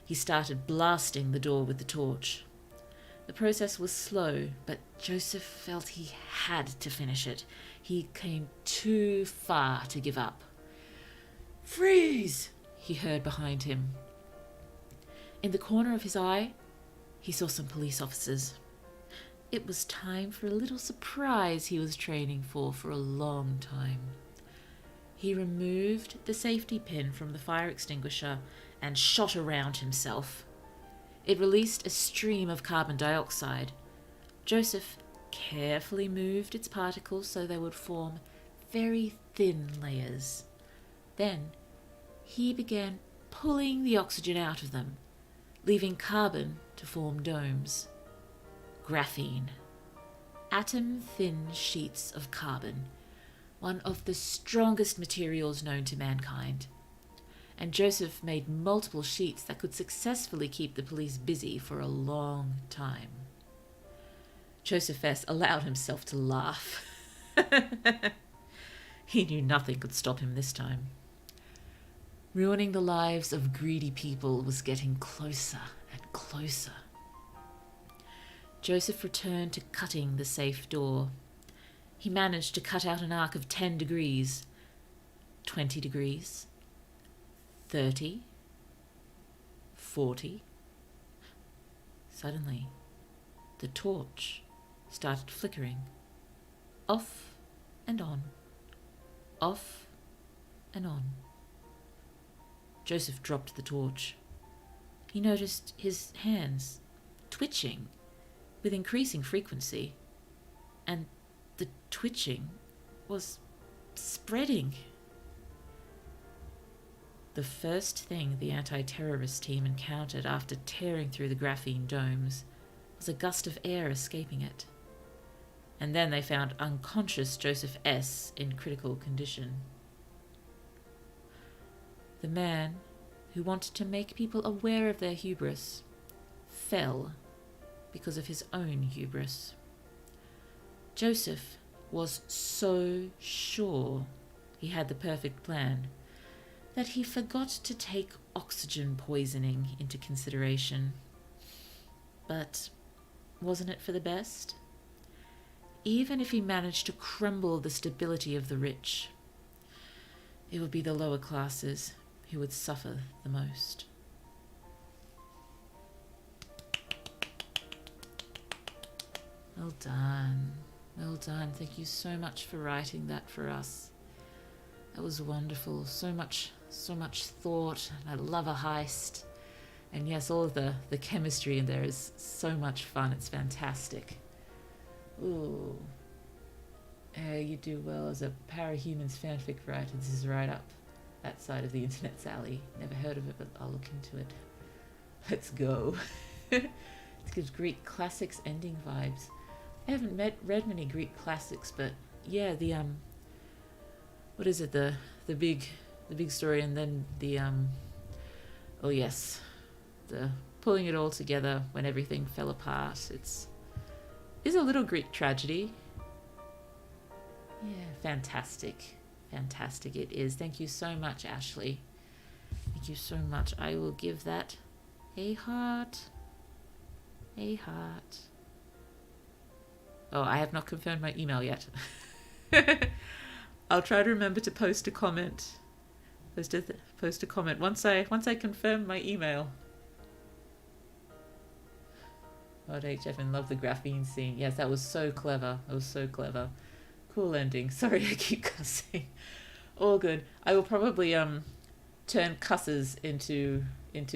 He started blasting the door with the torch. The process was slow, but Joseph felt he had to finish it. He came too far to give up. "Freeze!" he heard behind him. In the corner of his eye, he saw some police officers. It was time for a little surprise he was training for a long time. He removed the safety pin from the fire extinguisher and shot around himself. It released a stream of carbon dioxide. Joseph carefully moved its particles so they would form very thin layers. Then he began pulling the oxygen out of them, leaving carbon to form domes. Graphene. Atom-thin sheets of carbon, one of the strongest materials known to mankind. And Joseph made multiple sheets that could successfully keep the police busy for a long time. Joseph S. allowed himself to laugh. He knew nothing could stop him this time. Ruining the lives of greedy people was getting closer and closer. Joseph returned to cutting the safe door. He managed to cut out an arc of 10 degrees, 20 degrees, 30, 40. Suddenly, the torch started flickering, off and on, off and on. Joseph dropped the torch. He noticed his hands twitching with increasing frequency, and the twitching was spreading. The first thing the anti-terrorist team encountered after tearing through the graphene domes was a gust of air escaping it. And then they found unconscious Joseph S. in critical condition. The man who wanted to make people aware of their hubris fell because of his own hubris. Joseph was so sure he had the perfect plan that he forgot to take oxygen poisoning into consideration. But wasn't it for the best? Even if he managed to crumble the stability of the rich, it would be the lower classes who would suffer the most. Well done. Well done. Thank you so much for writing that for us. That was wonderful. So much thought. I love a heist. And yes, all of the chemistry in there is so much fun. It's fantastic. Ooh. You do well as a Parahumans fanfic writer. This is right up that side of the internet's alley. Never heard of it, but I'll look into it. Let's go. It gives Greek classics ending vibes. I haven't read many Greek classics, but yeah, the what is it, the big story, and then the oh yes, the pulling it all together when everything fell apart. Is a little Greek tragedy. Yeah, fantastic it is. Thank you so much, Ashley. Thank you so much. I will give that a heart. Oh, I have not confirmed my email yet. I'll try to remember to post a comment. Post a comment once I confirm my email. God, HF, love the graphene scene. Yes, that was so clever. Cool ending. Sorry, I keep cussing. All good. I will probably turn cusses into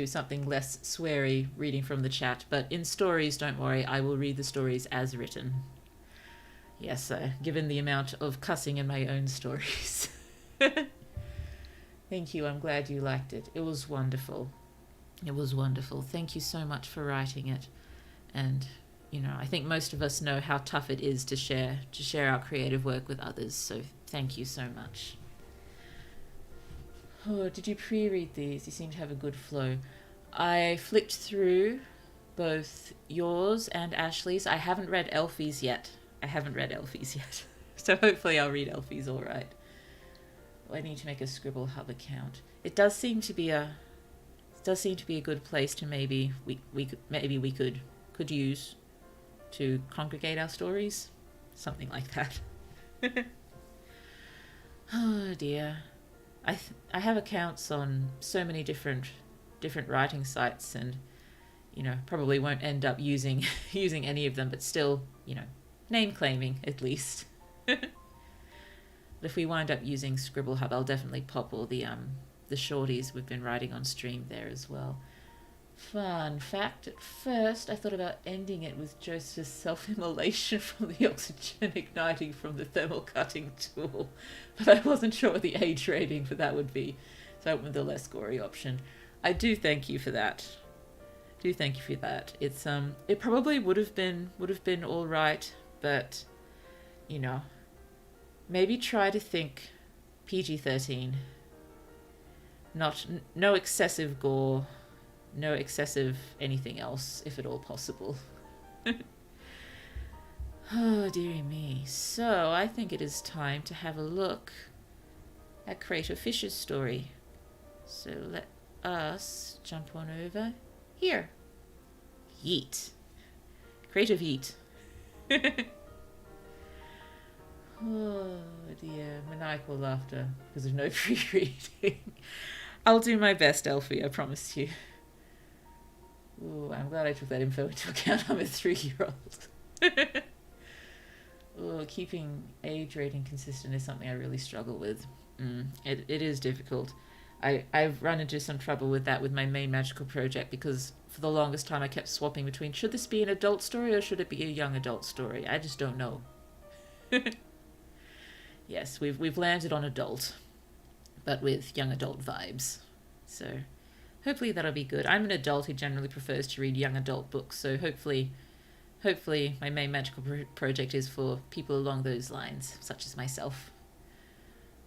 something less sweary reading from the chat, but in stories, don't worry, I will read the stories as written. Yes, given the amount of cussing in my own stories. Thank you. I'm glad you liked it. It was wonderful. Thank you so much for writing it. And, I think most of us know how tough it is to share our creative work with others. So thank you so much. Oh, did you pre-read these? You seem to have a good flow. I flicked through both yours and Ashley's. I haven't read Elfie's yet. So hopefully I'll read Elfie's all right. I need to make a Scribble Hub account. It does seem to be a good place to maybe we could use to congregate our stories, something like that. Oh dear, I have accounts on so many different writing sites, and probably won't end up using any of them, but still name claiming at least. But if we wind up using Scribble Hub, I'll definitely pop all the shorties we've been writing on stream there as well. Fun fact, at first I thought about ending it with Joseph's self-immolation from the oxygen igniting from the thermal cutting tool, but I wasn't sure what the age rating for that would be, so I went with the less gory option. I do thank you for that. It's it probably would have been all right, but maybe try to think PG-13. No excessive gore, no excessive anything else, if at all possible. Oh, dearie me. So, I think it is time to have a look at Crater Fish's story. So, let us jump on over here. Yeet. Crater Yeet. Oh, dear. Maniacal laughter because of no pre-reading. I'll do my best, Elfie, I promise you. Ooh, I'm glad I took that info into account. I'm a 3-year-old. Ooh, keeping age rating consistent is something I really struggle with. It is difficult. I've run into some trouble with that with my main magical project because for the longest time I kept swapping between should this be an adult story or should it be a young adult story? I just don't know. Yes, we've landed on adult, but with young adult vibes. So hopefully that'll be good. I'm an adult who generally prefers to read young adult books, so hopefully my main magical project is for people along those lines, such as myself.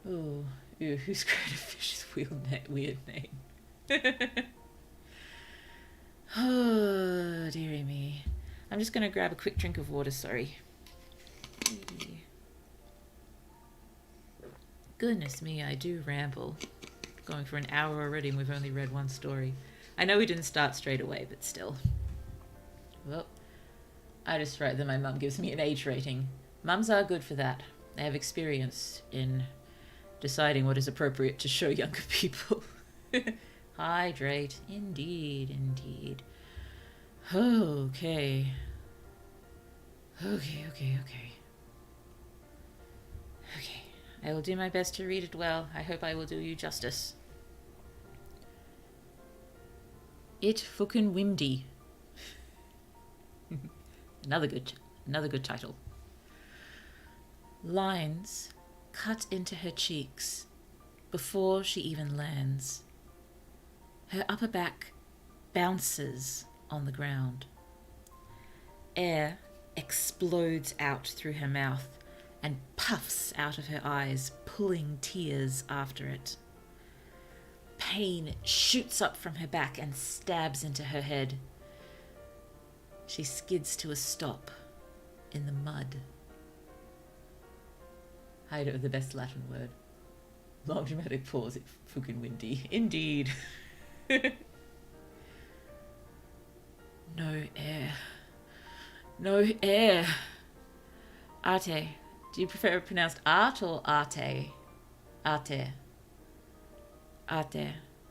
Oh, ew, who's created Fish's weird name? Oh, dearie me. I'm just going to grab a quick drink of water, sorry. Goodness me, I do ramble. Going for an hour already and we've only read one story. I know we didn't start straight away, but still. Well, I just write that my mum gives me an age rating. Mums are good for that. They have experience in deciding what is appropriate to show younger people. Hydrate. Indeed, indeed. Okay. Okay. I will do my best to read it well. I hope I will do you justice. It fucking Wimdy. Another good title. Lines cut into her cheeks before she even lands. Her upper back bounces on the ground. Air explodes out through her mouth and puffs out of her eyes, pulling tears after it. Pain shoots up from her back and stabs into her head. She skids to a stop in the mud. I know the best Latin word. Long dramatic pause, it's fucking windy. Indeed. No air. No air. Arte. Do you prefer it pronounced art or arte? Arte. Arte.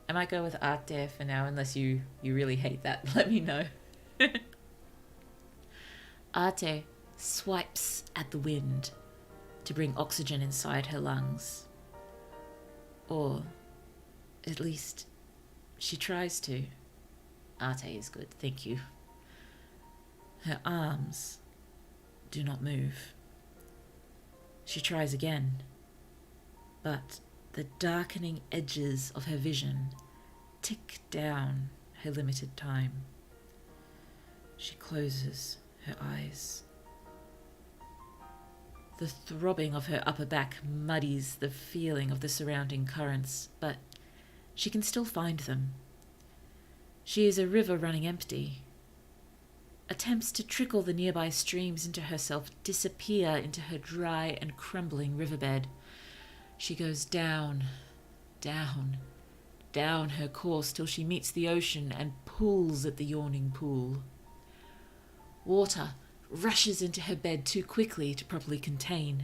I might go with arte for now, unless you really hate that. Let me know. Arte swipes at the wind to bring oxygen inside her lungs. Or, at least, she tries to. Arte is good, thank you. Her arms do not move. She tries again, but the darkening edges of her vision tick down her limited time. She closes her eyes. The throbbing of her upper back muddies the feeling of the surrounding currents, but she can still find them. She is a river running empty. Attempts to trickle the nearby streams into herself disappear into her dry and crumbling riverbed. She goes down her course till she meets the ocean and pulls at the yawning pool. Water rushes into her bed too quickly to properly contain.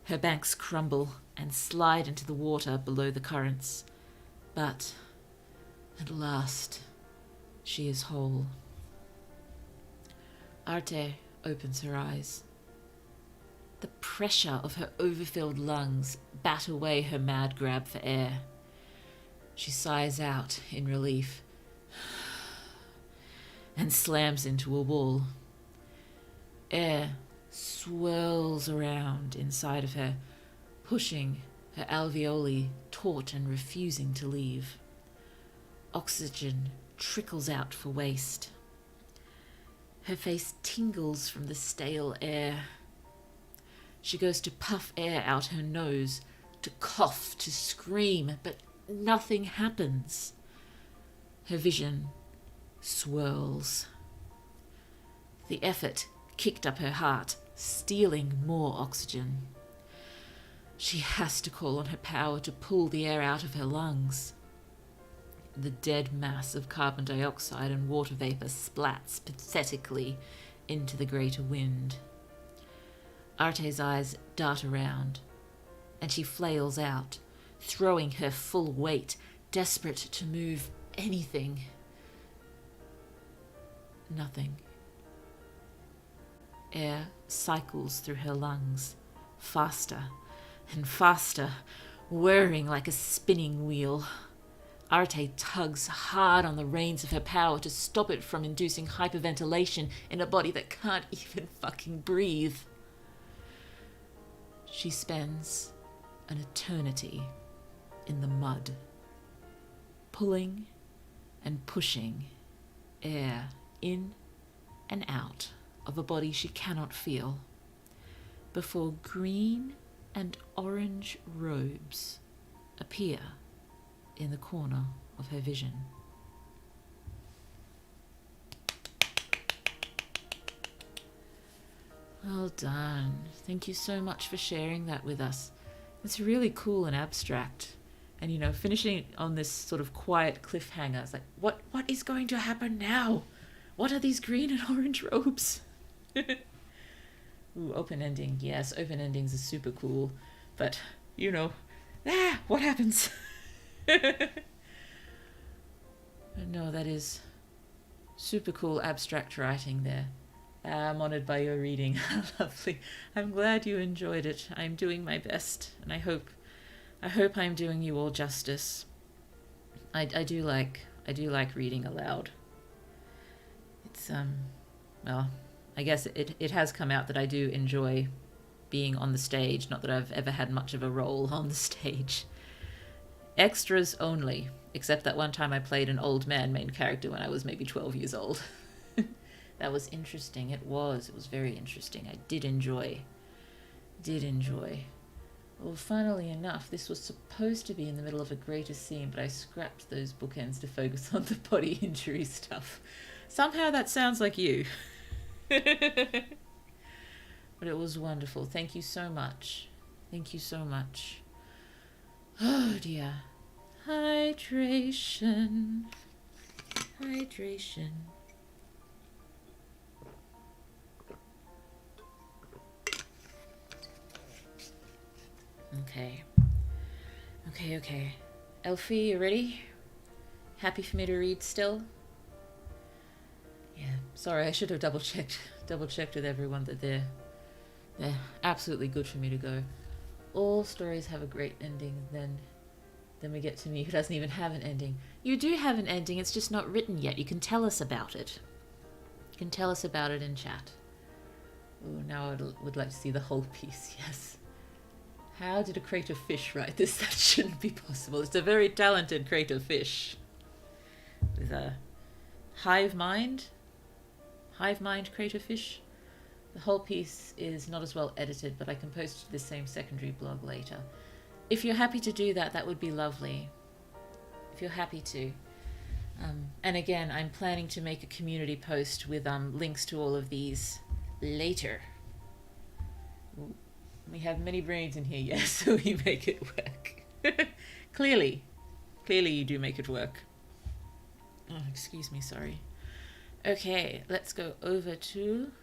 Her banks crumble and slide into the water below the currents. But, at last, she is whole. Arte opens her eyes. The pressure of her overfilled lungs bat away her mad grab for air. She sighs out in relief and slams into a wall. Air swirls around inside of her, pushing her alveoli taut and refusing to leave. Oxygen trickles out for waste. Her face tingles from the stale air. She goes to puff air out her nose, to cough, to scream, but nothing happens. Her vision swirls. The effort kicked up her heart, stealing more oxygen. She has to call on her power to pull the air out of her lungs. The dead mass of carbon dioxide and water vapor splats pathetically into the greater wind. Arte's eyes dart around, and she flails out, throwing her full weight, desperate to move anything. Nothing. Air cycles through her lungs, faster and faster, whirring like a spinning wheel. Arte tugs hard on the reins of her power to stop it from inducing hyperventilation in a body that can't even fucking breathe. She spends an eternity in the mud, pulling and pushing air in and out of a body she cannot feel, before green and orange robes appear in the corner of her vision. Well done. Thank you so much for sharing that with us. It's really cool and abstract. And, you know, finishing on this sort of quiet cliffhanger. It's like, what is going to happen now? What are these green and orange robes? Ooh, open ending. Yes, open endings are super cool. But, you know, what happens? No, that is super cool abstract writing there. I'm honoured by your reading. Lovely. I'm glad you enjoyed it. I'm doing my best, and I hope I'm doing you all justice. I do like reading aloud. It's well, I guess it has come out that I do enjoy being on the stage, not that I've ever had much of a role on the stage. Extras only, except that one time I played an old man main character when I was maybe 12 years old. That was interesting. It was very interesting. I did enjoy. Well, funnily enough, this was supposed to be in the middle of a greater scene, but I scrapped those bookends to focus on the body injury stuff. Somehow that sounds like you. But it was wonderful. Thank you so much. Oh dear. Hydration. Okay. Elfie, you ready? Happy for me to read still? Yeah, sorry, I should have double checked with everyone that they're absolutely good for me to go. All stories have a great ending, then we get to me who doesn't even have an ending. You do have an ending, it's just not written yet. You can tell us about it. You can tell us about it in chat. Oh, now I would like to see the whole piece, yes. How did a crate of fish write this? That shouldn't be possible. It's a very talented crate of fish. With a hive mind crate of fish. The whole piece is not as well edited, but I can post it to this same secondary blog later. If you're happy to do that, that would be lovely. If you're happy to. And again, I'm planning to make a community post with links to all of these later. We have many brains in here, yes, so we make it work. Clearly you do make it work. Oh, excuse me, sorry. Okay, let's go over to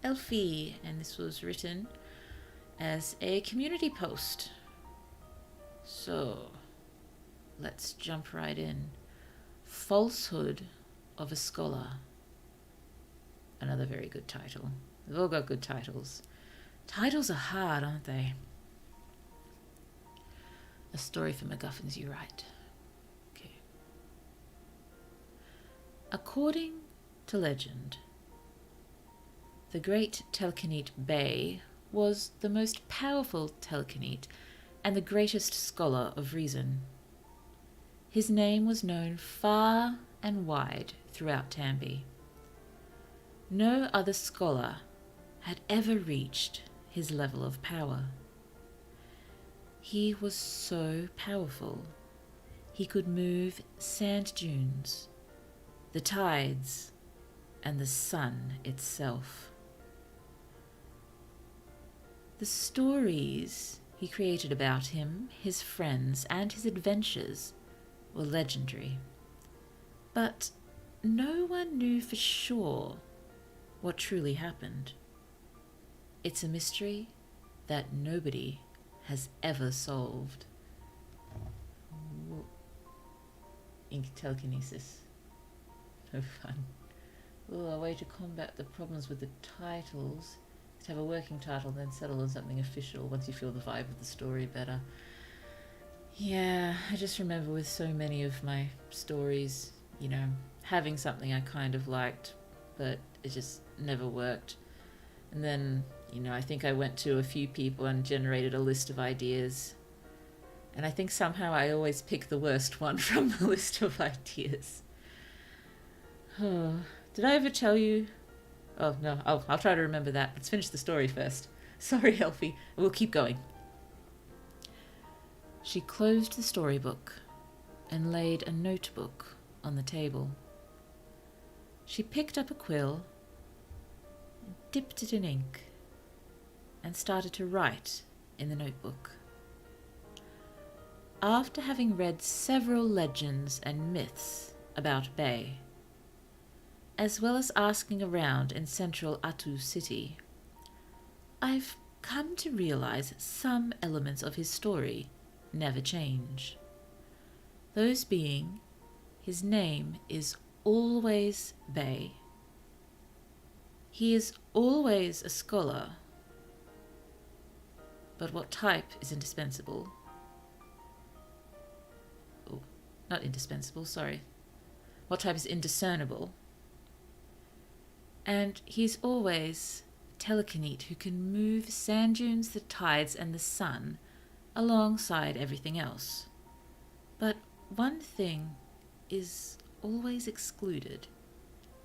Elfie, and this was written as a community post. So, let's jump right in. Falsehood of a Scholar. Another very good title. They've all got good titles. Titles are hard, aren't they? A story for MacGuffins, you write. Okay. According to legend, the great telekinete Bay was the most powerful telekinete and the greatest scholar of reason. His name was known far and wide throughout Tambi. No other scholar had ever reached his level of power. He was so powerful, he could move sand dunes, the tides, and the sun itself. The stories he created about him, his friends, and his adventures were legendary. But no one knew for sure what truly happened. It's a mystery that nobody has ever solved. Ink telekinesis. No fun. Oh, a way to combat the problems with the titles is to have a working title, then settle on something official once you feel the vibe of the story better. Yeah, I just remember with so many of my stories, having something I kind of liked, but it just never worked. And then, I think I went to a few people and generated a list of ideas. And I think somehow I always pick the worst one from the list of ideas. Oh, did I ever tell you? Oh, no, I'll try to remember that. Let's finish the story first. Sorry, Elfie. We'll keep going. She closed the storybook and laid a notebook on the table. She picked up a quill, dipped it in ink, and started to write in the notebook. After having read several legends and myths about Bay, as well as asking around in central Atu City, I've come to realize some elements of his story never change. Those being, his name is always Bay. He is always a scholar. But what type is indispensable? Oh, not indispensable, sorry. What type is indiscernible? And he's always a telekinesis who can move sand dunes, the tides, and the sun alongside everything else. But one thing is always excluded.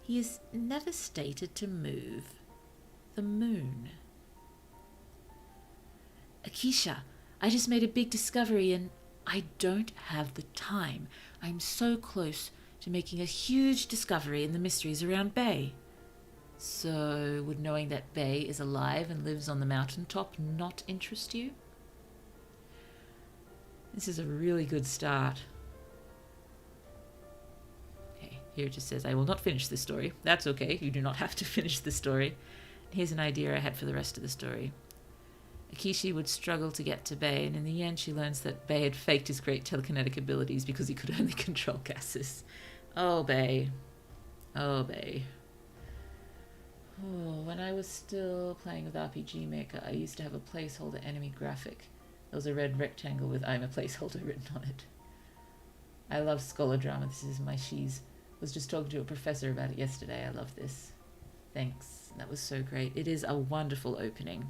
He is never stated to move the moon. Akisha, I just made a big discovery and I don't have the time. I'm so close to making a huge discovery in the mysteries around Bay. So, would knowing that Bay is alive and lives on the mountaintop not interest you? This is a really good start. Okay, here it just says, I will not finish this story. That's okay, you do not have to finish the story. Here's an idea I had for the rest of the story. Akishi would struggle to get to Bay, and in the end she learns that Bay had faked his great telekinetic abilities because he could only control gases. Oh, Bay. Oh, Bay. Oh, when I was still playing with RPG Maker, I used to have a placeholder enemy graphic. There was a red rectangle with I'm a placeholder written on it. I love scholar drama. This is my she's. Was just talking to a professor about it yesterday. I love this. Thanks. That was so great. It is a wonderful opening.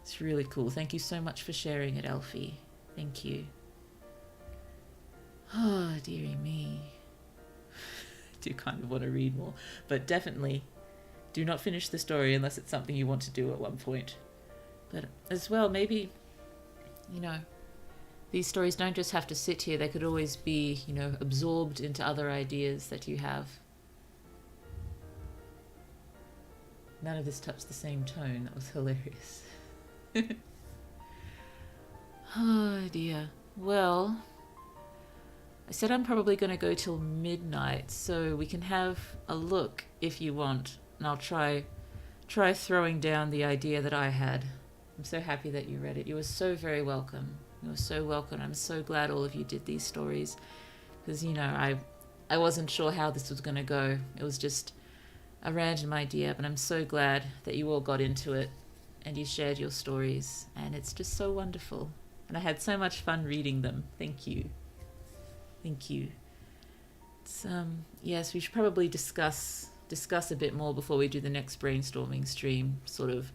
It's really cool. Thank you so much for sharing it, Elfie. Thank you. Oh, dearie me. I do kind of want to read more, but definitely do not finish the story unless it's something you want to do at one point. But as well, maybe, these stories don't just have to sit here. They could always be, absorbed into other ideas that you have. None of this touched the same tone. That was hilarious. Oh dear. Well, I said I'm probably going to go till midnight, so we can have a look if you want, and I'll try throwing down the idea that I had. I'm so happy that you read it. You were so very welcome. You were so welcome. I'm so glad all of you did these stories, because I wasn't sure how this was going to go. It was just a random idea, but I'm so glad that you all got into it and you shared your stories, and it's just so wonderful. And I had so much fun reading them. Thank you. Thank you. It's, yes, we should probably discuss a bit more before we do the next brainstorming stream, sort of,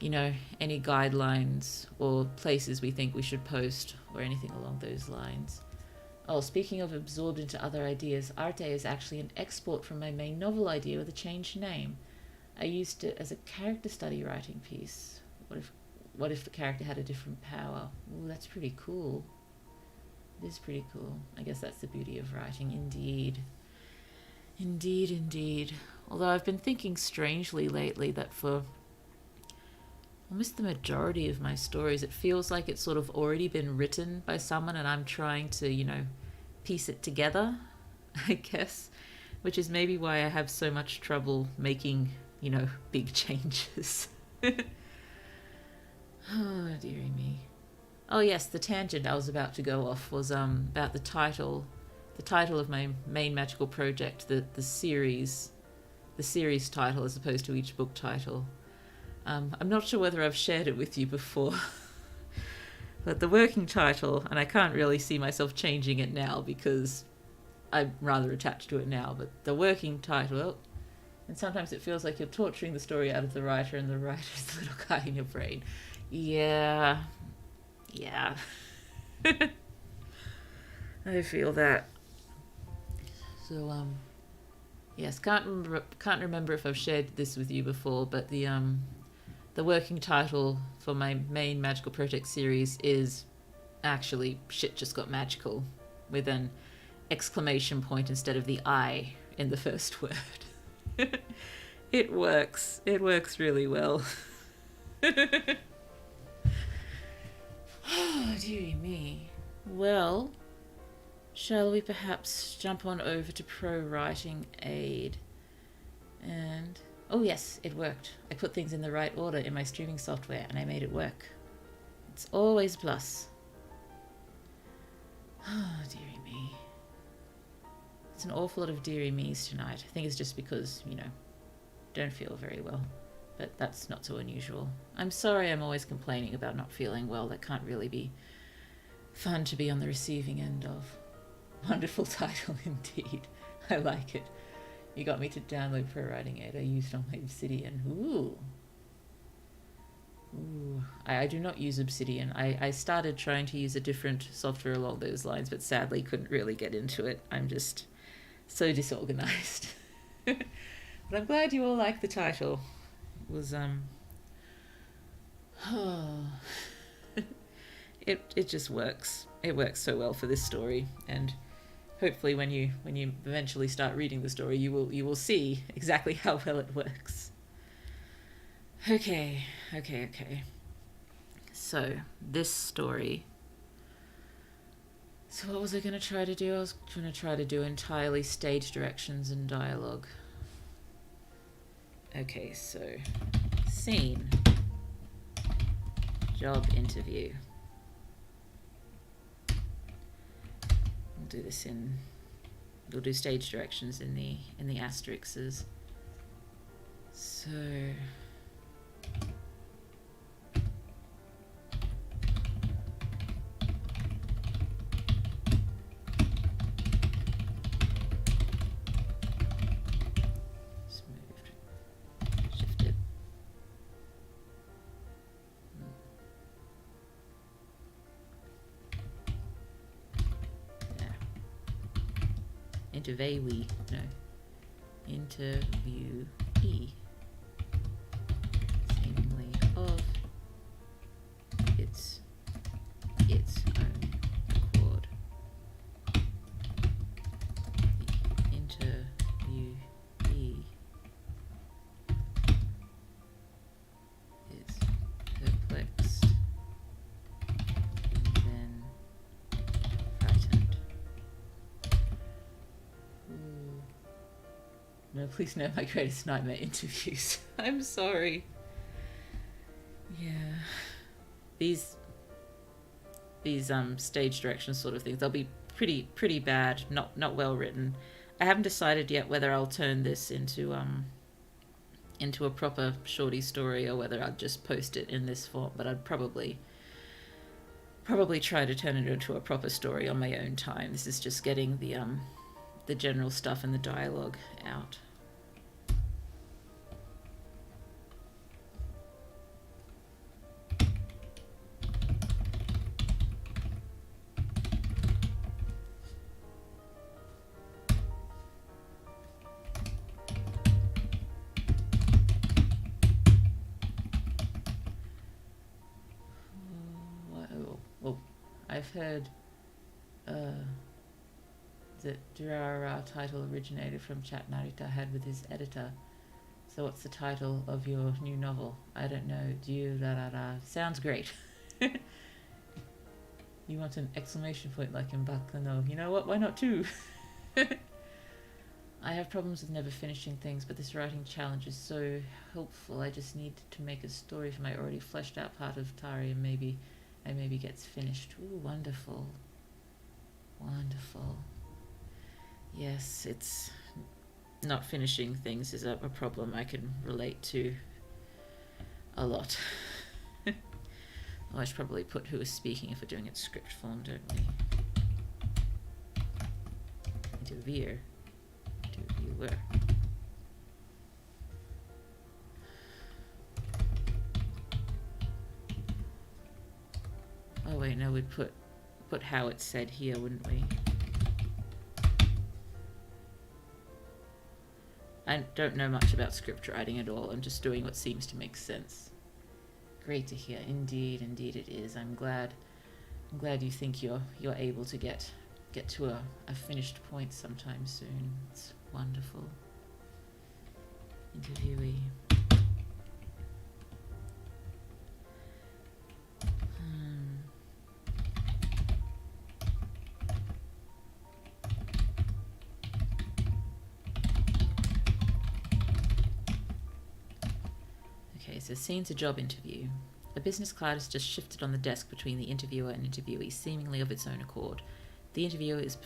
any guidelines or places we think we should post or anything along those lines. Oh, speaking of absorbed into other ideas, Arte is actually an export from my main novel idea with a changed name. I used it as a character study writing piece. What if the character had a different power? Ooh, that's pretty cool. It is pretty cool. I guess that's the beauty of writing, indeed. Indeed. Although I've been thinking strangely lately that for almost the majority of my stories, it feels like it's sort of already been written by someone and I'm trying to, piece it together, I guess, which is maybe why I have so much trouble making, big changes. Oh, dearie me. Oh yes, the tangent I was about to go off was about the title of my main magical project, the series title as opposed to each book title. I'm not sure whether I've shared it with you before, But the working title, and I can't really see myself changing it now because I'm rather attached to it now, but the working title, and sometimes it feels like you're torturing the story out of the writer and the writer's the little guy in your brain. Yeah. Yeah. I feel that. So, yes, can't remember if I've shared this with you before, but the working title for my main Magical Project series is actually Shit Just Got Magical, with an exclamation point instead of the I in the first word. It works. It works really well. Oh, dearie me. Well, shall we perhaps jump on over to Pro Writing Aid? And oh yes, it worked. I put things in the right order in my streaming software and I made it work. It's always a plus. Oh, dearie me. It's an awful lot of dearie me's tonight. I think it's just because, don't feel very well. But that's not so unusual. I'm sorry I'm always complaining about not feeling well. That can't really be fun to be on the receiving end of. Wonderful title indeed. I like it. You got me to download Pro Writing Aid. I used on my Obsidian. Ooh. I do not use Obsidian. I started trying to use a different software along those lines, but sadly couldn't really get into it. I'm just so disorganized. But I'm glad you all like the title. It was it just works. It works so well for this story, and hopefully when you eventually start reading the story, you will see exactly how well it works. Okay. So this story. So what was I going to try to do? I was going to try to do entirely stage directions and dialogue. Okay, so scene. Job interview. We'll do stage directions in the asterisks. So shifted. Interviewee, no. Interviewee. Seemingly of its own accord. The interviewee is perplexed and then frightened. No, please no, my greatest nightmare interviews. I'm sorry. Yeah. These stage direction sort of things, they'll be pretty bad, not well written. I haven't decided yet whether I'll turn this into a proper shorty story or whether I'll just post it in this form, but I'd probably try to turn it into a proper story on my own time. This is just getting the general stuff and the dialogue out. I've heard that Durarara title originated from chat Narita had with his editor. So what's the title of your new novel? I don't know. Sounds great. You want an exclamation point like in Bakano. You know what? Why not two? I have problems with never finishing things, but this writing challenge is so helpful. I just need to make a story for my already fleshed out part of Tari and maybe gets finished. Ooh, wonderful. Yes, it's not finishing things is a problem I can relate to a lot. Oh, I should probably put who is speaking if we're doing it script form, don't we? Interviewer. Interviewer. Oh wait, no, we'd put how it's said here, wouldn't we? I don't know much about script writing at all. I'm just doing what seems to make sense. Great to hear. Indeed, indeed it is. I'm glad you think you're able to get to a finished point sometime soon. It's wonderful. Interviewee. Okay, so scene's a job interview. A business card is just shifted on the desk between the interviewer and interviewee, seemingly of its own accord. The interviewer is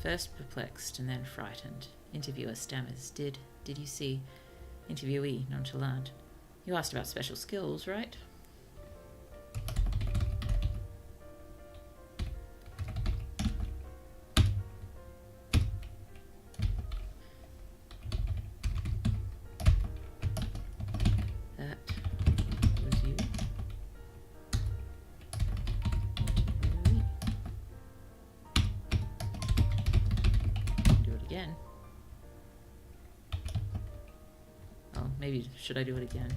first perplexed and then frightened. Interviewer stammers. Did you see? Interviewee, nonchalant. You asked about special skills, right? Should I do it again?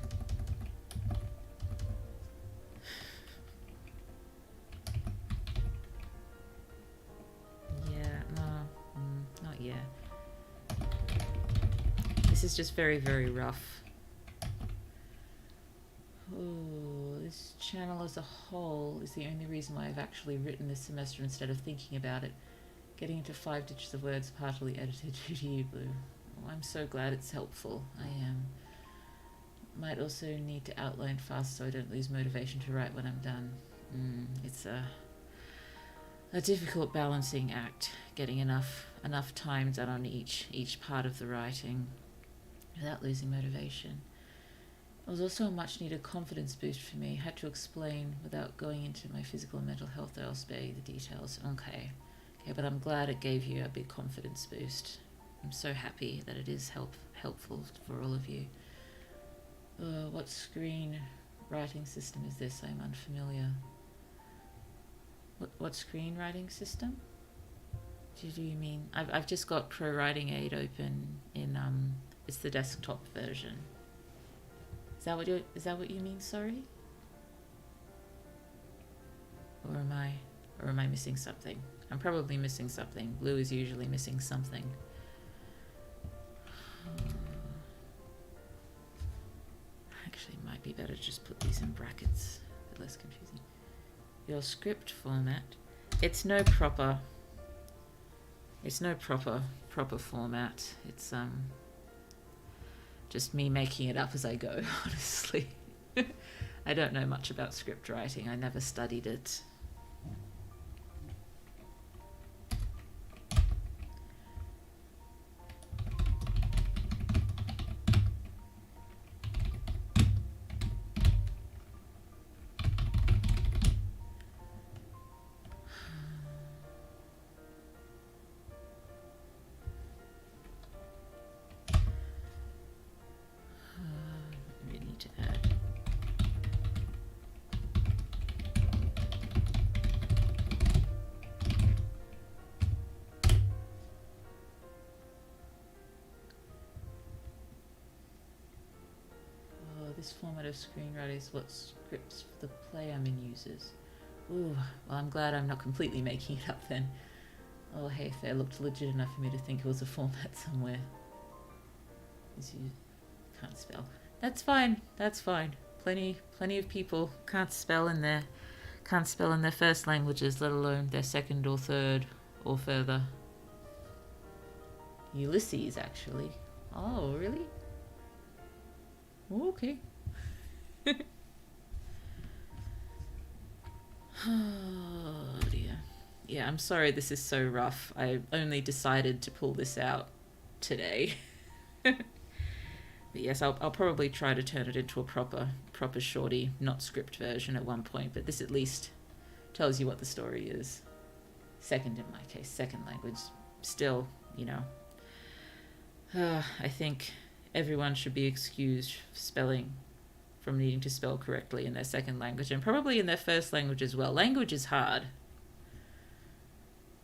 Yeah, no, not yet. This is just very, very rough. Oh, this channel as a whole is the only reason why I've actually written this semester instead of thinking about it. Getting into 5 digits of words partly edited due to you, Blue. Oh, I'm so glad it's helpful. I am. Might also need to outline fast so I don't lose motivation to write when I'm done. It's a difficult balancing act, getting enough time done on each part of the writing without losing motivation. It was also a much needed confidence boost for me. I had to explain without going into my physical and mental health. I'll spare you the details. Okay, but I'm glad it gave you a big confidence boost. I'm so happy that it is helpful for all of you. What screen writing system is this? I'm unfamiliar. What screen writing system? Do you mean? I've just got Pro Writing Aid open in it's the desktop version. Is that what you mean? Sorry. Or am I missing something? I'm probably missing something. Blue is usually missing something. Actually, it might be better to just put these in brackets, a bit less confusing. Your script format. It's no proper format. It's just me making it up as I go, honestly. I don't know much about script writing. I never studied it. This format of screenwriting is what scripts for the play I'm in uses. Ooh, well, I'm glad I'm not completely making it up then. Oh, hey, if it looked legit enough for me to think it was a format somewhere. You can't spell. That's fine. That's fine. Plenty of people can't spell in their first languages, let alone their second or third or further. Ulysses, actually. Oh, really? Okay. Oh dear. Yeah, I'm sorry this is so rough. I only decided to pull this out today. But yes, I'll probably try to turn it into a proper shorty, not script version at one point, but this at least tells you what the story is. Second in my case, second language. Still, you know, I think everyone should be excused from needing to spell correctly in their second language, and probably in their first language as well. Language is hard.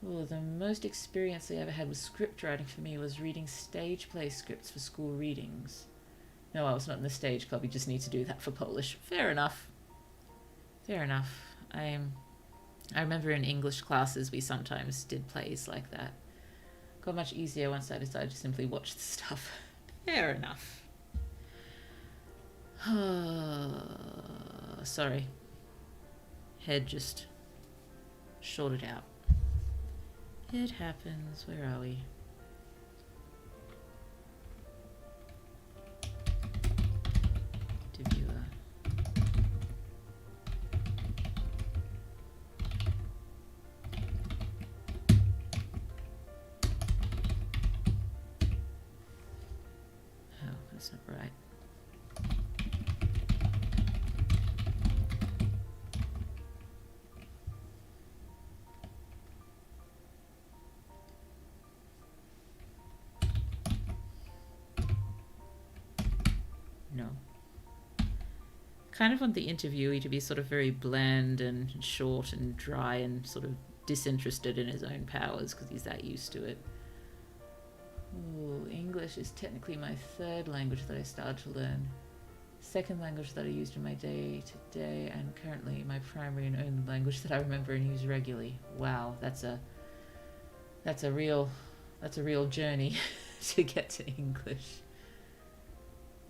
Oh, the most experience I ever had with script writing for me was reading stage play scripts for school readings. No, I was not in the stage club. You just need to do that for Polish. Fair enough. Fair enough. I remember in English classes we sometimes did plays like that. Got much easier once I decided to simply watch the stuff. Fair enough. Sorry. Head just shorted out. It happens. Where are we? Interviewer. Oh, that's not right. No. Kind of want the interviewee to be sort of very bland and short and dry and sort of disinterested in his own powers because he's that used to it. Ooh, English is technically my third language that I started to learn. Second language that I used in my day-to-day, and currently my primary and only language that I remember and use regularly. Wow, that's a real journey to get to English.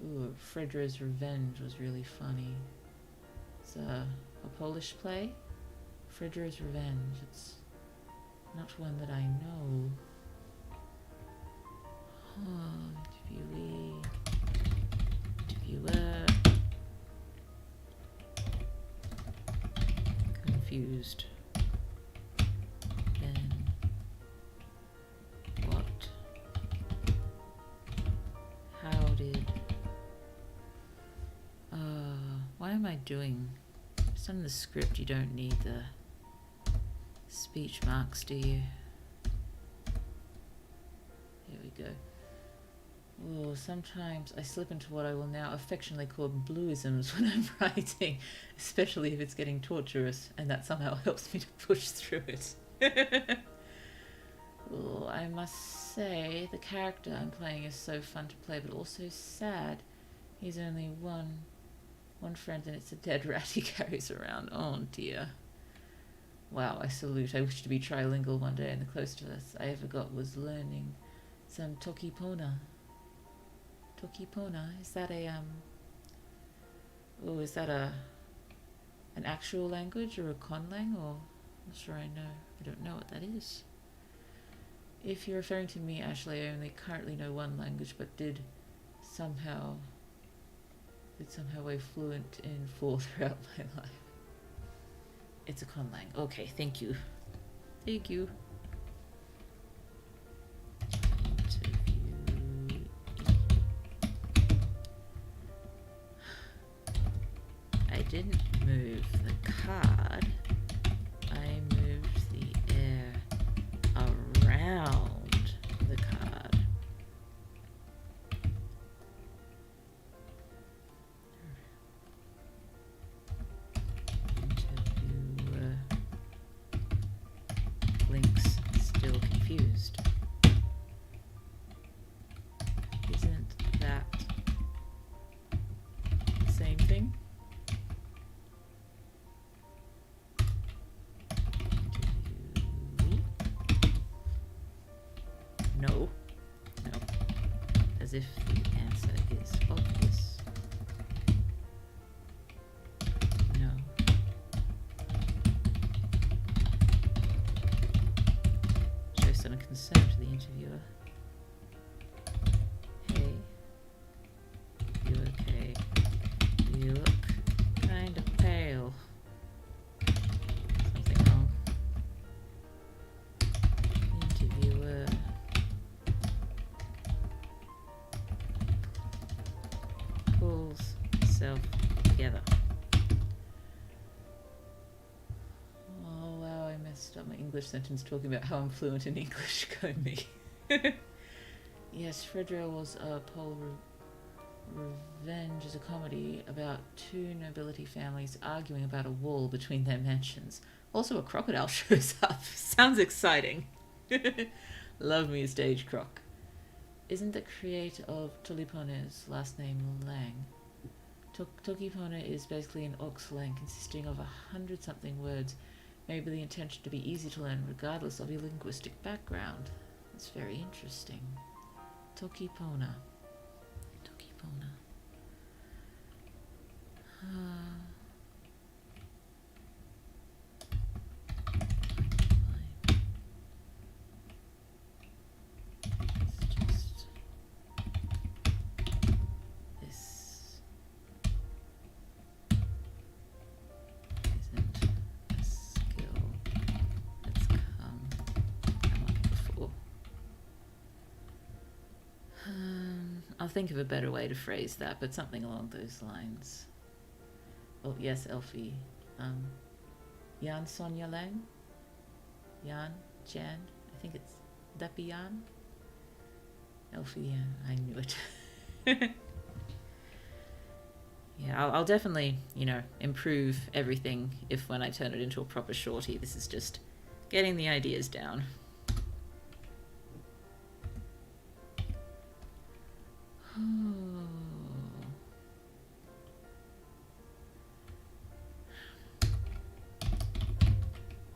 Ooh, Fredera's Revenge was really funny. It's a Polish play. Fredera's Revenge. It's not one that I know. Oh, interviewee. Interviewer. Confused. Then what? How did... why am I doing... It's on the script, you don't need the speech marks, do you? Here we go. Oh, sometimes I slip into what I will now affectionately call blueisms when I'm writing, especially if it's getting torturous, and that somehow helps me to push through it. Oh, I must say, the character I'm playing is so fun to play, but also sad. He's only one friend, and it's a dead rat he carries around. Oh dear. Wow, I salute. I wish to be trilingual one day, and the closest I ever got was learning some Tokipona. Tokipona, is that an actual language or a conlang, or I'm not sure I don't know what that is. If you're referring to me, Ashley, I only currently know one language, but did somehow way fluent in 4 throughout my life. It's a conlang. Okay, thank you. Thank you. I didn't move the card. I moved the air around the card. Interviewer. Links still confused. Isn't that the same thing? No. As if the answer is obvious. No. Show some concern to the interviewer. Hey. You okay? You look kind of pale. Something wrong. Interviewer. English sentence talking about how I'm fluent in English. Go me. Yes, Frederick was a Pole Revenge is a comedy about two nobility families arguing about a wall between their mansions. Also, a crocodile shows up. Sounds exciting. Love me a stage croc. Isn't the creator of Tulipone's last name Lang? Tokipona is basically an Orc slang consisting of 100-something words, maybe the intention to be easy to learn regardless of your linguistic background. It's very interesting. Tokipona. Tokipona. I'll think of a better way to phrase that, but something along those lines. Oh, yes, Elfie. Jan Sonia Lang? Jan? Jan? I think it's... Would that be Jan? Elfie, yeah, I knew it. Yeah, I'll definitely, improve everything if when I turn it into a proper shorty. This is just getting the ideas down.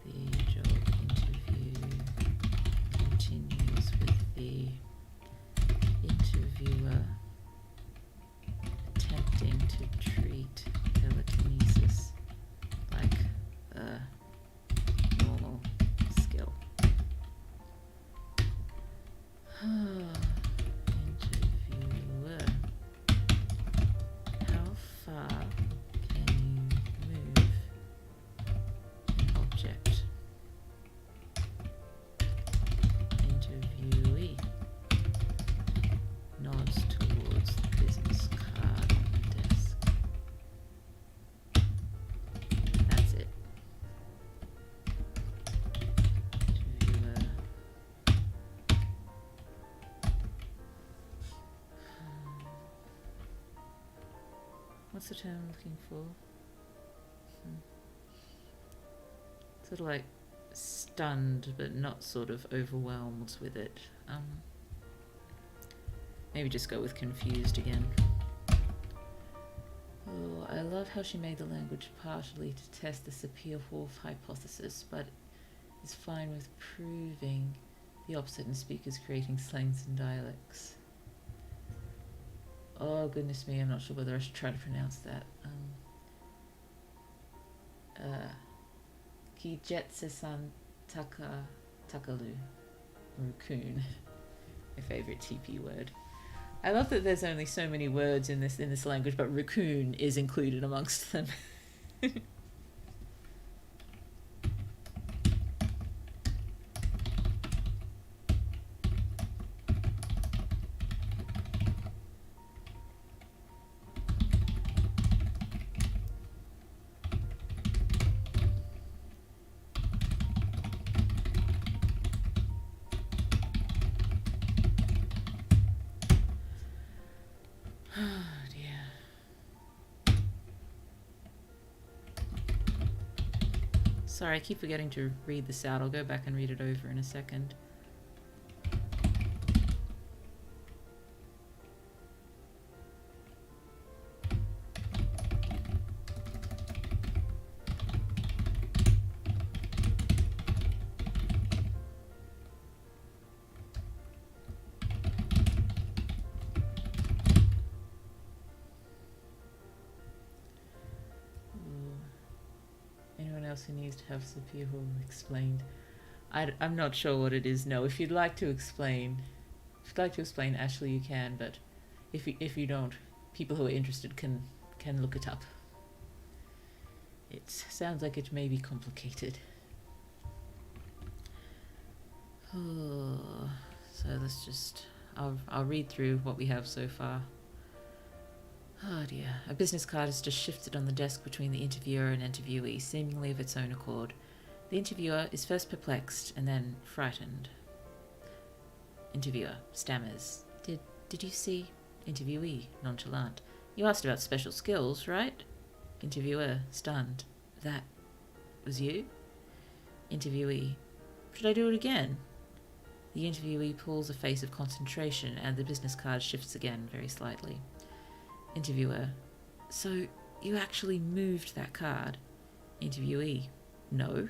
The job interview continues with the interviewer attempting to treat telekinesis like a normal skill. Interviewer, how far can you move an object? Interviewee nods towards the business card on the desk. That's it. Interviewer. What's the term I'm looking for? Sort of like stunned, but not sort of overwhelmed with it. Maybe just go with confused again. Oh, I love how she made the language partially to test the Sapir-Whorf hypothesis, but is fine with proving the opposite in speakers creating slangs and dialects. Oh, goodness me, I'm not sure whether I should try to pronounce that. Ki jetsesan takalu. Raccoon. My favourite TP word. I love that there's only so many words in this language, but raccoon is included amongst them. Sorry, I keep forgetting to read this out. I'll go back and read it over in a second. Who needs to have Sapir-Whorf explained. I'm not sure what it is. No, if you'd like to explain, Ashley, you can. But if you don't, people who are interested can look it up. It sounds like it may be complicated. Oh, so let's just. I'll read through what we have so far. Oh dear. A business card is just shifted on the desk between the interviewer and interviewee, seemingly of its own accord. The interviewer is first perplexed and then frightened. Interviewer stammers. Did you see? Interviewee nonchalant. You asked about special skills, right? Interviewer stunned. That was you? Interviewee. Should I do it again? The interviewee pulls a face of concentration and the business card shifts again very slightly. Interviewer. So you actually moved that card? Interviewee. No.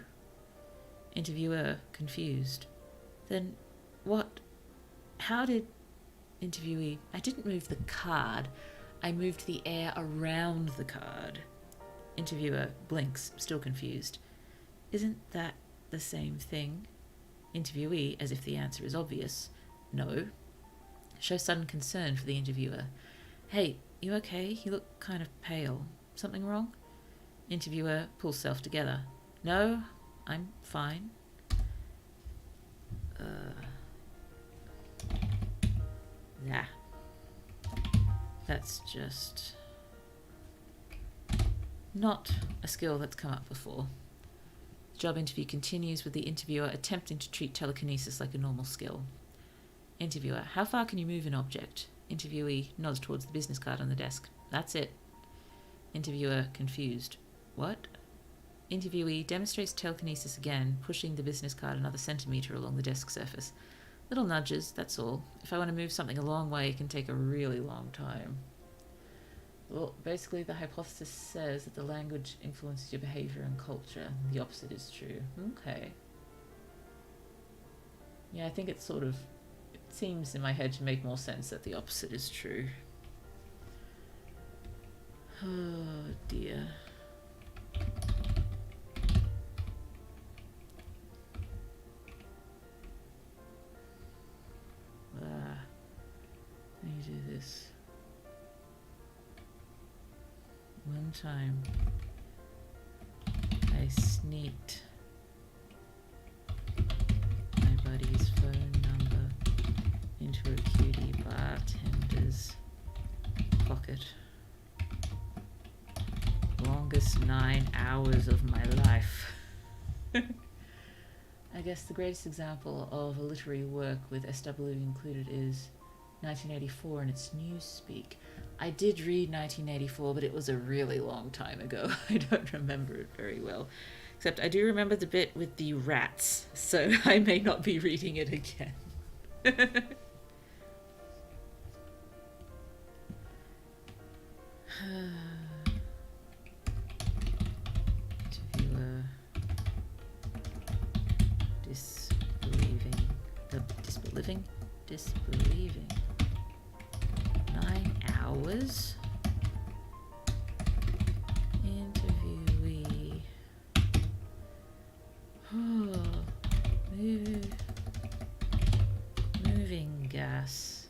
Interviewer confused. Then what? How did... Interviewee. I didn't move the card. I moved the air around the card. Interviewer blinks, still confused. Isn't that the same thing? Interviewee, as if the answer is obvious. No. Show sudden concern for the interviewer. Hey, you okay? You look kind of pale. Something wrong? Interviewer pulls self together. No, I'm fine. Nah. That's just not a skill that's come up before. The job interview continues with the interviewer attempting to treat telekinesis like a normal skill. Interviewer, how far can you move an object? Interviewee nods towards the business card on the desk. That's it. Interviewer confused. What? Interviewee demonstrates telekinesis again, pushing the business card another centimetre along the desk surface. Little nudges, that's all. If I want to move something a long way, it can take a really long time. Well, basically the hypothesis says that the language influences your behaviour and culture. The opposite is true. Okay. Yeah, I think it seems in my head to make more sense that the opposite is true. Oh dear. Let me do this. One time I sneaked my buddy's phone number into a cutie bartender's pocket. Longest 9 hours of my life. I guess the greatest example of a literary work with SW included is 1984 and its newspeak. I did read 1984, but it was a really long time ago. I don't remember it very well. Except I do remember the bit with the rats, so I may not be reading it again. Interviewer. Disbelieving. 9 hours. Interviewee. Moving gas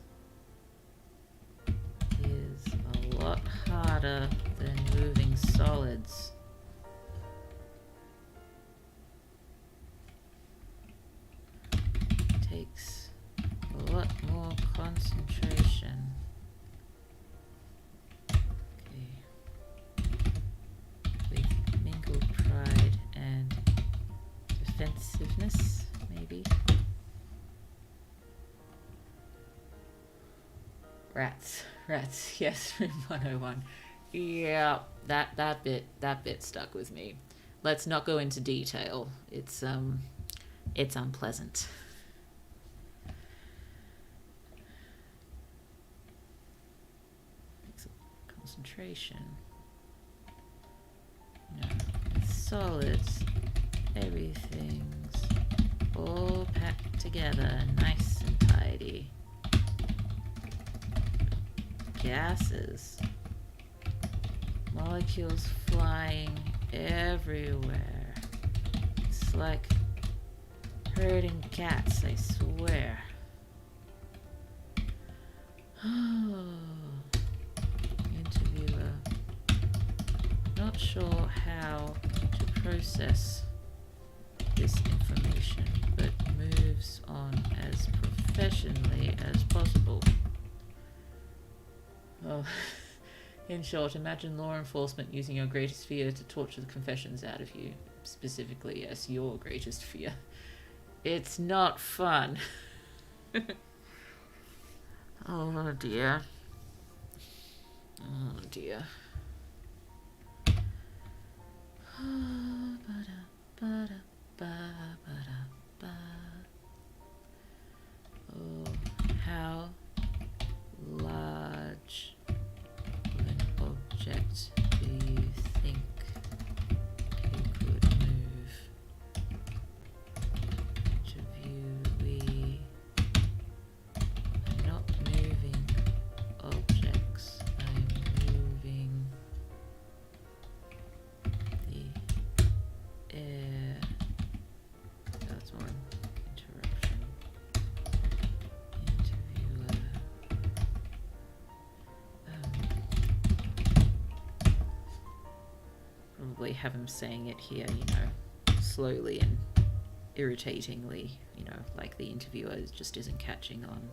is a lot harder than moving solids. Takes a lot more concentration. Okay. With mingled pride and defensiveness, maybe. Rats, yes, room 101. Yeah, that bit stuck with me. Let's not go into detail. It's unpleasant. Concentration. No, solids. Everything's all packed together, nice and tidy. Gases. Molecules flying everywhere. It's like herding cats, I swear. Interviewer. Not sure how to process this information, but moves on as professionally as possible. Oh, In short, imagine law enforcement using your greatest fear to torture the confessions out of you. Specifically, yes, your greatest fear. It's not fun. Oh dear. Oh dear. Oh, how large of an object do you think you could move? Interviewee. I'm not moving objects. I'm moving the air. That's one interruption. Interviewer. Probably have him saying it here, slowly and irritatingly, like the interviewer just isn't catching on.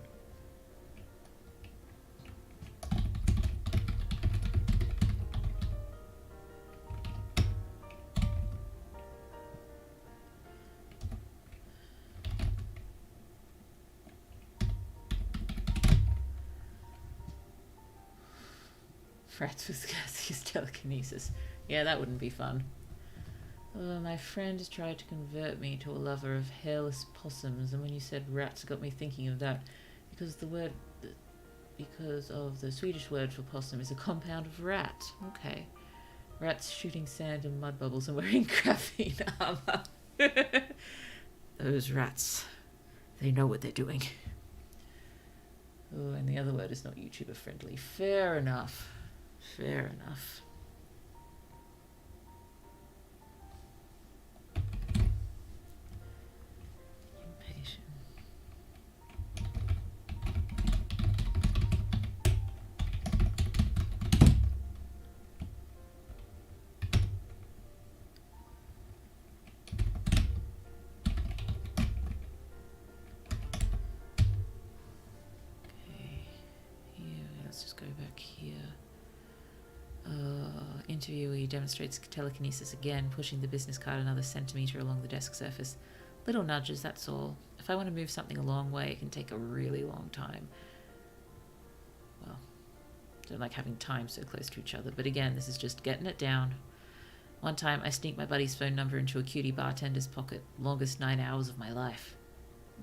Rats with gaseous telekinesis. Yeah, that wouldn't be fun. Oh, my friend has tried to convert me to a lover of hairless possums, and when you said rats, it got me thinking of that, because of the Swedish word for possum is a compound of rat. Okay. Rats shooting sand and mud bubbles and wearing graphene armor. Those rats. They know what they're doing. Oh, and the other word is not YouTuber friendly. Fair enough. Fair enough. Impatient. Okay. Here, let's just go back here. Interviewee demonstrates telekinesis again, pushing the business card another centimetre along the desk surface. Little nudges, that's all. If I want to move something a long way, it can take a really long time. Well, don't like having time so close to each other, but again, this is just getting it down. One time, I sneaked my buddy's phone number into a cutie bartender's pocket. Longest 9 hours of my life.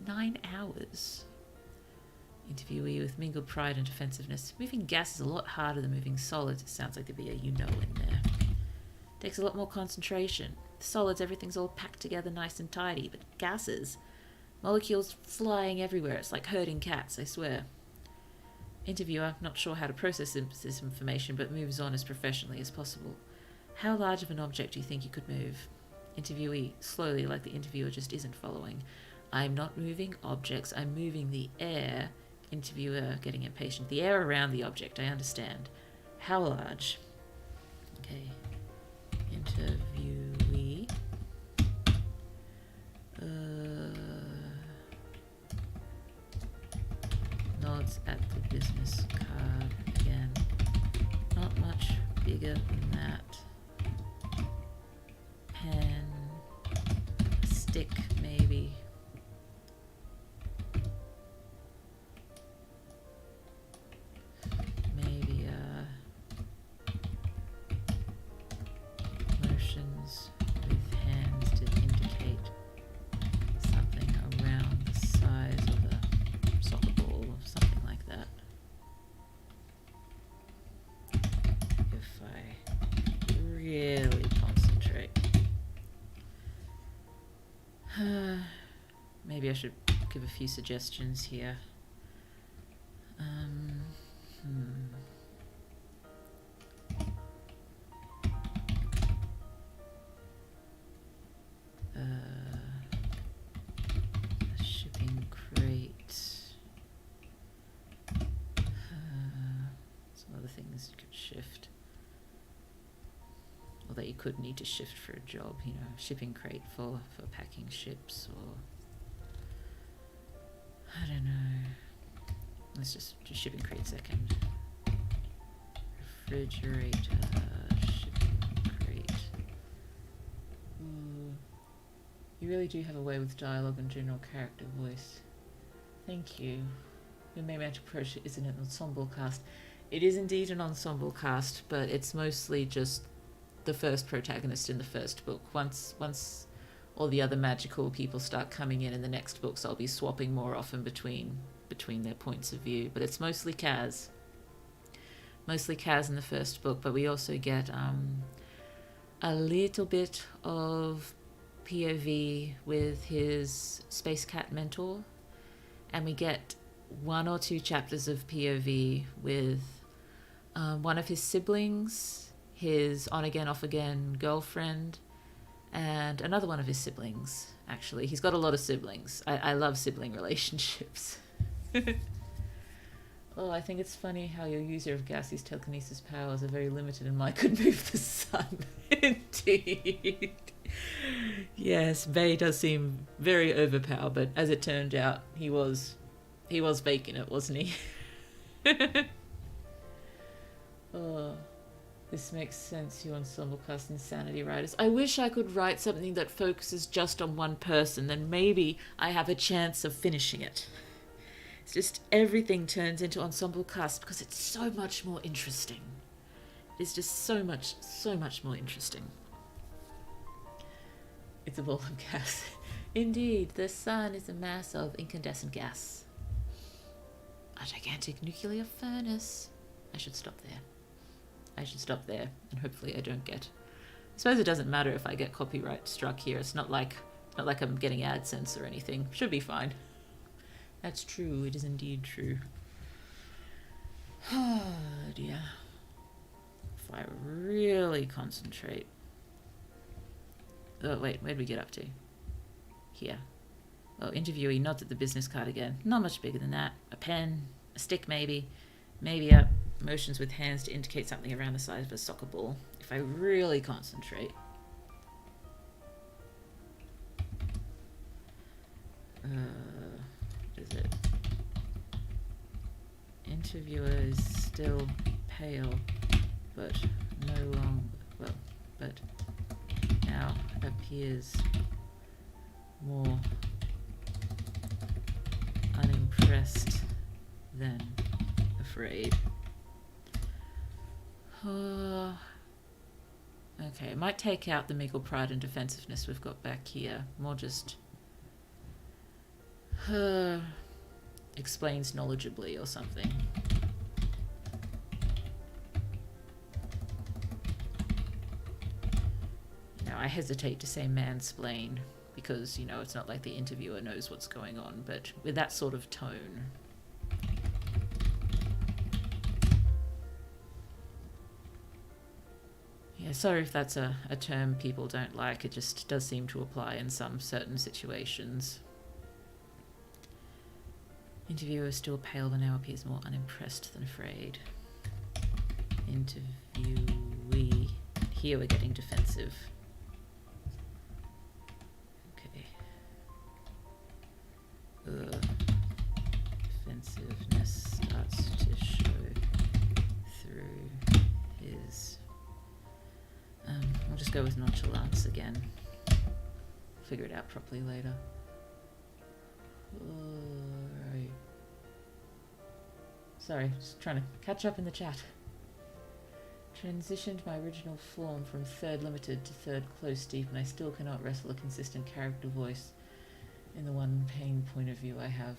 9 hours? Interviewee with mingled pride and defensiveness. Moving gas is a lot harder than moving solids. It sounds like there'd be a in there. Takes a lot more concentration. Solids, everything's all packed together nice and tidy, but gases, molecules flying everywhere. It's like herding cats, I swear. Interviewer, not sure how to process this information, but moves on as professionally as possible. How large of an object do you think you could move? Interviewee, slowly, like the interviewer just isn't following. I'm not moving objects, I'm moving the air. Interviewer getting impatient. The air around the object, I understand. How large? Okay. Interviewee. Nods at the business card again. Not much bigger than that. Pen. Stick, maybe. Motions with hands to indicate something around the size of a soccer ball or something like that. If I really concentrate. Maybe I should give a few suggestions here. A shipping crate. Some other things you could shift. Or that you could need to shift for a job, shipping crate for packing ships, or I don't know. Let's just do shipping crate second. refrigerator, shipping crate. Ooh. You really do have a way with dialogue and general character voice. Thank you. Your main approach isn't an ensemble cast. It is indeed an ensemble cast, but it's mostly just the first protagonist in the first book. Once all the other magical people start coming in the next books, I'll be swapping more often between their points of view. But it's mostly Kaz. Mostly Kaz in the first book, but we also get a little bit of POV with his space cat mentor, and we get 1 or 2 chapters of POV with one of his siblings, his on-again, off-again girlfriend, and another one of his siblings, actually. He's got a lot of siblings. I love sibling relationships. Oh, I think it's funny how your user of gaseous telekinesis powers are very limited and mine could move the sun. Indeed. Yes, Bay does seem very overpowered, but as it turned out, he was faking it, wasn't he? Oh, this makes sense, you ensemble cast insanity writers. I wish I could write something that focuses just on one person, then maybe I have a chance of finishing it. It's just everything turns into ensemble cast because it's so much more interesting. It's just so much more interesting. It's a ball of gas. Indeed, the sun is a mass of incandescent gas. A gigantic nuclear furnace. I should stop there, and hopefully I don't get... I suppose it doesn't matter if I get copyright struck here. It's not like I'm getting AdSense or anything. Should be fine. That's true. It is indeed true. Oh dear. If I really concentrate... Oh wait, where'd we get up to? Here. Oh, interviewee nods at the business card again. Not much bigger than that. A pen, a stick maybe. Maybe up. Motions with hands to indicate something around the size of a soccer ball. If I really concentrate. Is it? Interviewer is still pale, but no longer... Well, but now appears more unimpressed than afraid. Okay, it might take out the meagle pride and defensiveness we've got back here. More just explains knowledgeably or something. Now, I hesitate to say mansplain because, it's not like the interviewer knows what's going on, but with that sort of tone. Yeah, sorry if that's a term people don't like. It just does seem to apply in some certain situations. Interviewer still pale but now appears more unimpressed than afraid. Interviewee. Here we're getting defensive. Okay. Defensiveness starts to show through his... I'll just go with nonchalance again. Figure it out properly later. Alright. Sorry, just trying to catch up in the chat. Transitioned my original form from third limited to third close deep, and I still cannot wrestle a consistent character voice in the one pain point of view I have.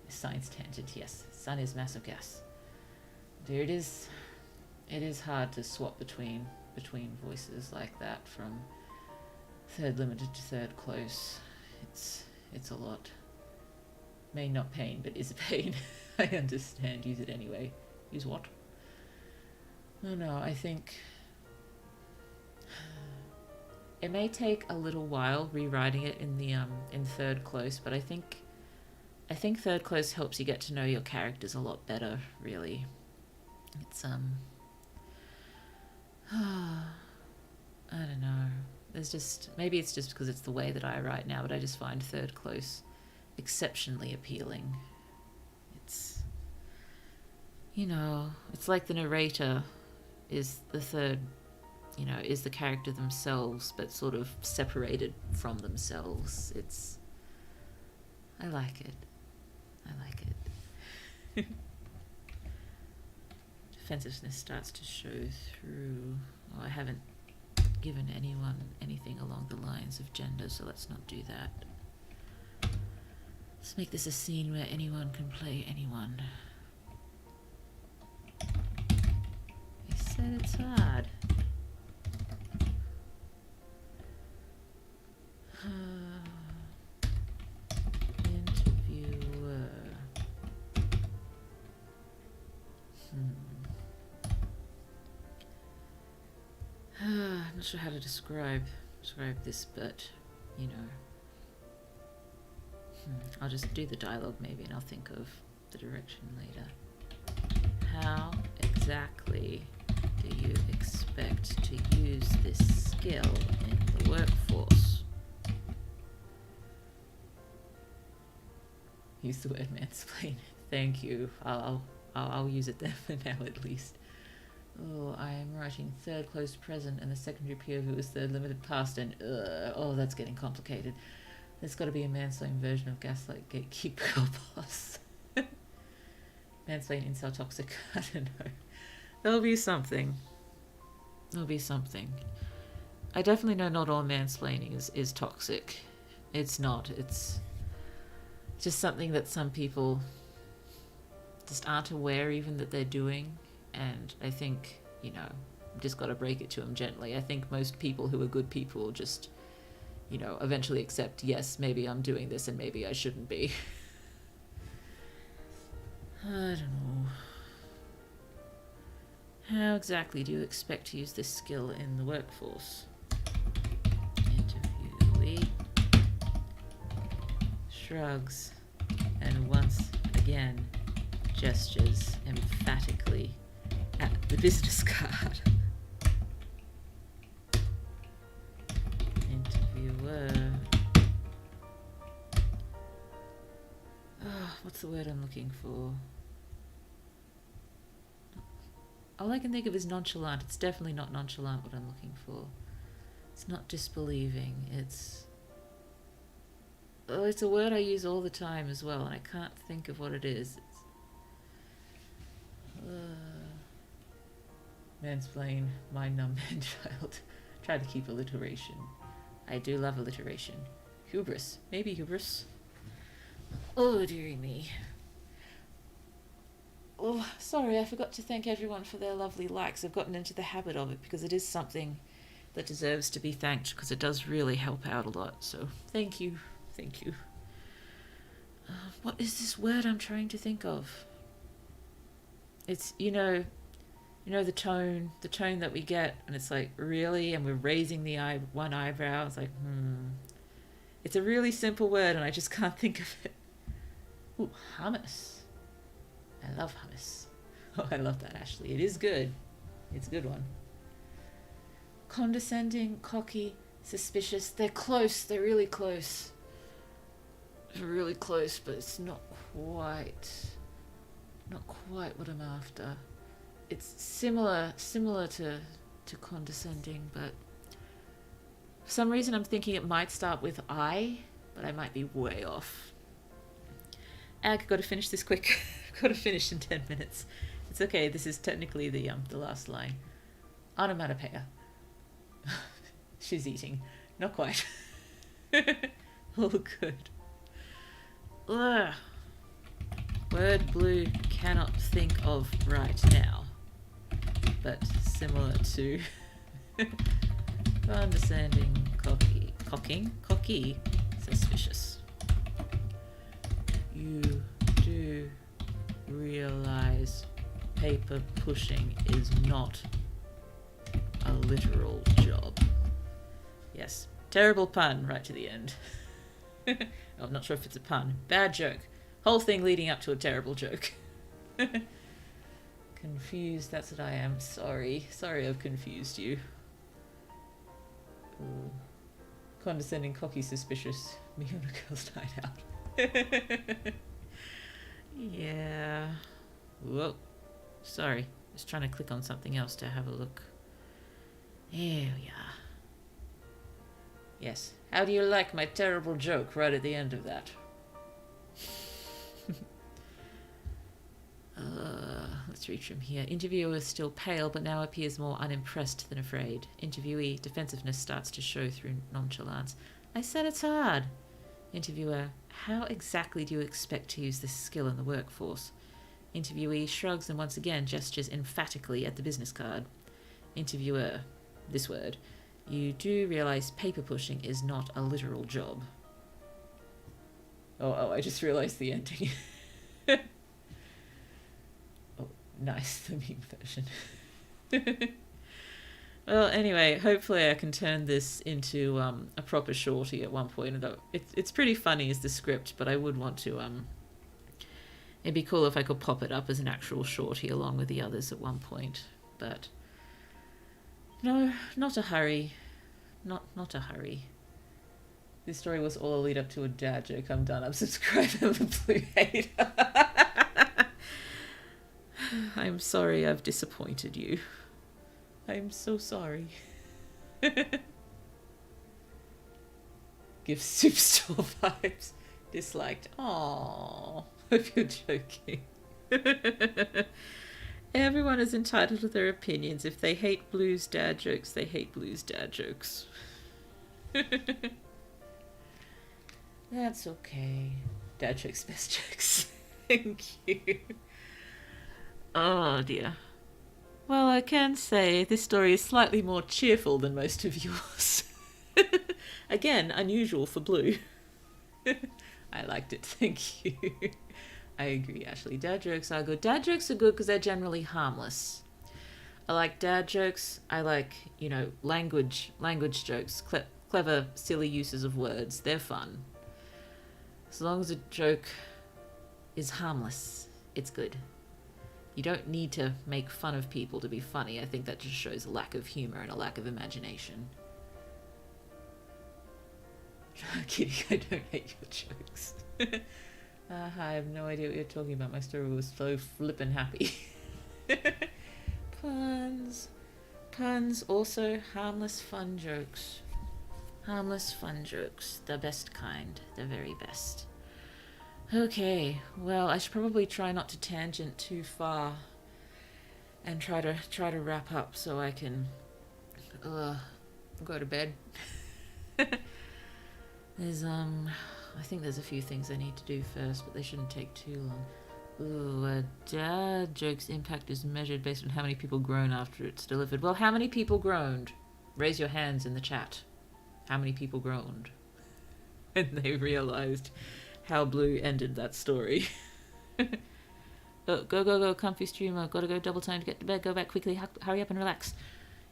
Science tangent, yes. Sun is massive gas. There it is. It is hard to swap between voices like that from third limited to third close. It's a lot. May not pain, but is a pain. I understand. Use it anyway. Use what? Oh no, I think it may take a little while rewriting it in the in third close, but I think third close helps you get to know your characters a lot better, really. It's I don't know. There's just, maybe it's just because it's the way that I write now, but I just find third close exceptionally appealing. You know, it's like the narrator is the third, you know, is the character themselves, but sort of separated from themselves. I like it. I like it. Defensiveness starts to show through. Oh, I haven't given anyone anything along the lines of gender, so let's not do that. Let's make this a scene where anyone can play anyone. He said it's hard. Interviewer. I'm not sure how to describe this, but you know, I'll just do the dialogue maybe, and I'll think of the direction later. How exactly do you expect to use this skill in the workforce? Use the word mansplain. Thank you. I'll use it then for now at least. Oh, I am writing third closed present and the secondary POV was third limited past, and oh, that's getting complicated. There's got to be a mansplain version of gaslight gatekeep girl boss. Mansplain incel toxic. I don't know. There'll be something. There'll be something. I definitely know not all mansplaining is toxic. It's not. It's just something that some people just aren't aware even that they're doing. And I think, you know, just got to break it to them gently. I think most people who are good people just, you know, eventually accept, yes, maybe I'm doing this and maybe I shouldn't be. I don't know. How exactly do you expect to use this skill in the workforce? Interviewee shrugs and once again gestures emphatically at the business card. Interviewer. Oh, what's the word I'm looking for? All I can think of is nonchalant. It's definitely not nonchalant what I'm looking for. It's not disbelieving. It's a word I use all the time as well, and I can't think of what it is. Mansplain, mind numb man child. Try to keep alliteration. I do love alliteration. Hubris. Maybe hubris. Oh, dearie me. Oh, sorry, I forgot to thank everyone for their lovely likes. I've gotten into the habit of it because it is something that deserves to be thanked because it does really help out a lot. So, thank you. Thank you. What is this word I'm trying to think of? It's, you know the tone that we get, and it's like, really? And we're raising the one eyebrow. It's like, It's a really simple word, and I just can't think of it. Ooh, hummus. I love hummus. Oh, I love that, Ashley. It is good. It's a good one. Condescending, cocky, suspicious. They're close. They're really close. They're really close, but it's not quite what I'm after. It's similar to condescending, but for some reason I'm thinking it might start with I, but I might be way off. Ag, got to finish this quick. Got to finish in 10 minutes. It's okay. This is technically the last line. Onomatopoeia. She's eating. Not quite. All good. Ugh. Word blue cannot think of right now, but similar to condescending, cocky, suspicious. You do realize paper pushing is not a literal job. Yes, terrible pun right to the end. I'm not sure if it's a pun. Bad joke. Whole thing leading up to a terrible joke. Confused, that's what I am. Sorry I've confused you. Ooh. Condescending, cocky, suspicious. Me on a girl's night out. Yeah. Whoa. Sorry, just trying to click on something else to have a look. There we are. Yes. How do you like my terrible joke right at the end of that? Let's read from here. Interviewer still pale, but now appears more unimpressed than afraid. Interviewee, defensiveness starts to show through nonchalance. I said it's hard. Interviewer, how exactly do you expect to use this skill in the workforce? Interviewee shrugs and once again gestures emphatically at the business card. Interviewer, this word. You do realise paper pushing is not a literal job. Oh, I just realised the ending. Oh, nice, the meme version. Well, anyway, hopefully I can turn this into a proper shorty at one point. It's pretty funny as the script, but I would want to... It'd be cool if I could pop it up as an actual shorty along with the others at one point. But no, not a hurry. Not a hurry. This story was all a lead up to a dad joke. I'm done. Unsubscribe. I'm a blue hater. I'm sorry I've disappointed you. I'm so sorry. Give soup store vibes. Disliked. Aww. Hope you're joking. Everyone is entitled to their opinions. If they hate Blue's dad jokes, they hate Blue's dad jokes. That's okay. Dad jokes, best jokes. Thank you. Oh dear. Well, I can say this story is slightly more cheerful than most of yours. Again, unusual for Blue. I liked it, thank you. I agree, Ashley. Dad jokes are good. Dad jokes are good because they're generally harmless. I like dad jokes. I like, language jokes. Clever, silly uses of words. They're fun. As long as a joke is harmless, it's good. You don't need to make fun of people to be funny. I think that just shows a lack of humor and a lack of imagination. Kidding, I don't hate your jokes. I have no idea what you're talking about. My story was so flippin' happy. Puns. Puns, also harmless fun jokes. Harmless fun jokes. The best kind. The very best. Okay, well, I should probably try not to tangent too far and try to wrap up so I can go to bed. I think there's a few things I need to do first, but they shouldn't take too long. Ooh, dad joke's impact is measured based on how many people groan after it's delivered. Well, how many people groaned? Raise your hands in the chat. How many people groaned? And they realized how Blue ended that story. Go, comfy streamer. Gotta go double time to get to bed. Go back quickly. Hurry up and relax.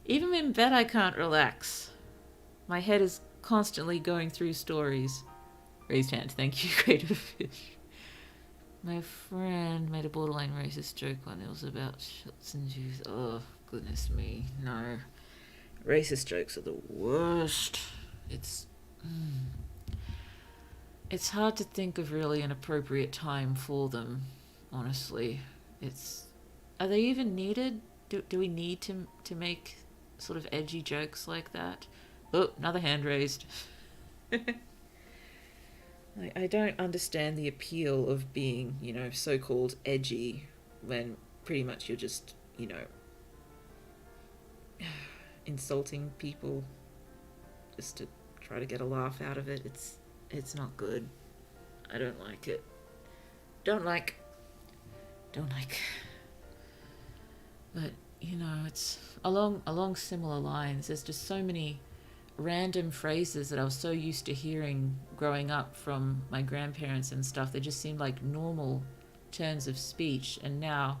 Even in bed I can't relax. My head is constantly going through stories. Raised hand, thank you, Creative Fish. My friend made a borderline racist joke when it was about shots and Jews. Oh, goodness me, no. Racist jokes are the worst. It's hard to think of really an appropriate time for them, honestly. Are they even needed? Do we need to make sort of edgy jokes like that? Oh, another hand raised. I don't understand the appeal of being, so-called edgy when pretty much you're just, insulting people just to try to get a laugh out of it. It's not good. I don't like it. Don't like. But, it's along similar lines. There's just so many random phrases that I was so used to hearing growing up from my grandparents and stuff. They just seemed like normal turns of speech, and now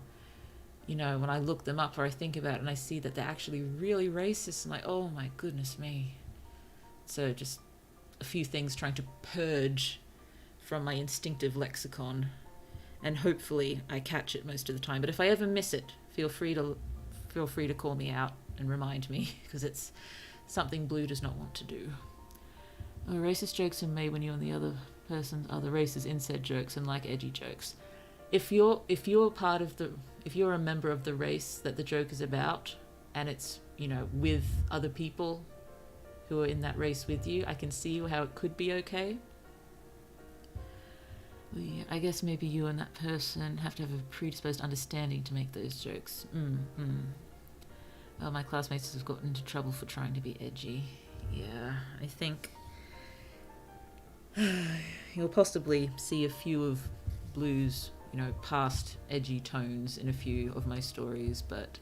when I look them up or I think about it and I see that they're actually really racist, I'm like, oh my goodness me. So just a few things trying to purge from my instinctive lexicon, and hopefully I catch it most of the time. But if I ever miss it, feel free to call me out and remind me, because it's something Blue does not want to do. Racist jokes are made when you and the other person are the races in said jokes and like edgy jokes. if you're part of the if you're a member of the race that the joke is about, and it's, with other people who are in that race with you, I can see how it could be okay. Yeah, I guess maybe you and that person have to have a predisposed understanding to make those jokes. Well, my classmates have gotten into trouble for trying to be edgy. Yeah, I think you'll possibly see a few of Blue's, past edgy tones in a few of my stories, but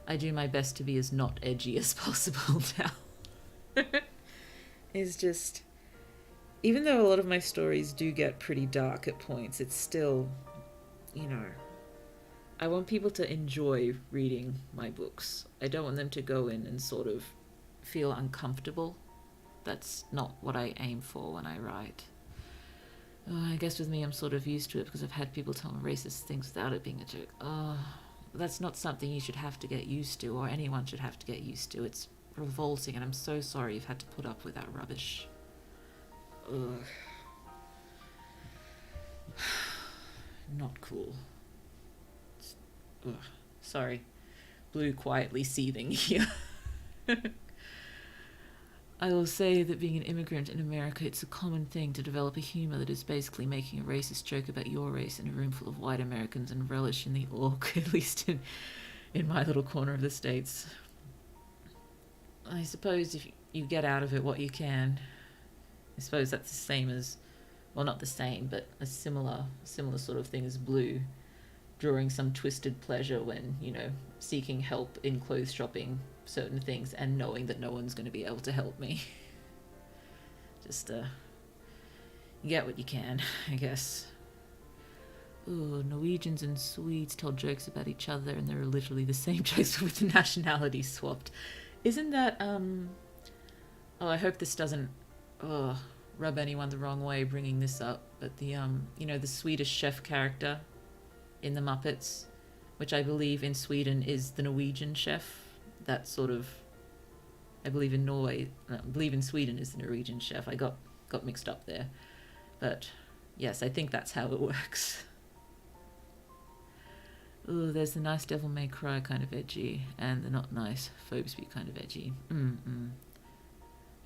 I do my best to be as not edgy as possible now. It's just, even though a lot of my stories do get pretty dark at points, it's still, I want people to enjoy reading my books. I don't want them to go in and sort of feel uncomfortable. That's not what I aim for when I write. I guess with me I'm sort of used to it because I've had people tell me racist things without it being a joke. That's not something you should have to get used to, or anyone should have to get used to. It's revolting, and I'm so sorry you've had to put up with that rubbish. Ugh. Not cool. Ugh. Sorry. Blue quietly seething here. I will say that being an immigrant in America, it's a common thing to develop a humour that is basically making a racist joke about your race in a room full of white Americans and relish in the orc, at least in my little corner of the States. I suppose if you get out of it what you can, I suppose that's the same as, well, not the same, but a similar sort of thing as Blue, drawing some twisted pleasure when, seeking help in clothes shopping certain things and knowing that no one's going to be able to help me. Just, you get what you can, I guess. Ooh, Norwegians and Swedes tell jokes about each other, and they're literally the same jokes with the nationality swapped. Isn't that, I hope this doesn't, rub anyone the wrong way bringing this up, but the, the Swedish chef character in the Muppets, which I believe in Sweden is the Norwegian chef. That sort of, I believe in Sweden is the Norwegian chef. I got mixed up there. But yes, I think that's how it works. Ooh, there's the nice devil may cry kind of edgy, and the not nice Phobesby kind of edgy.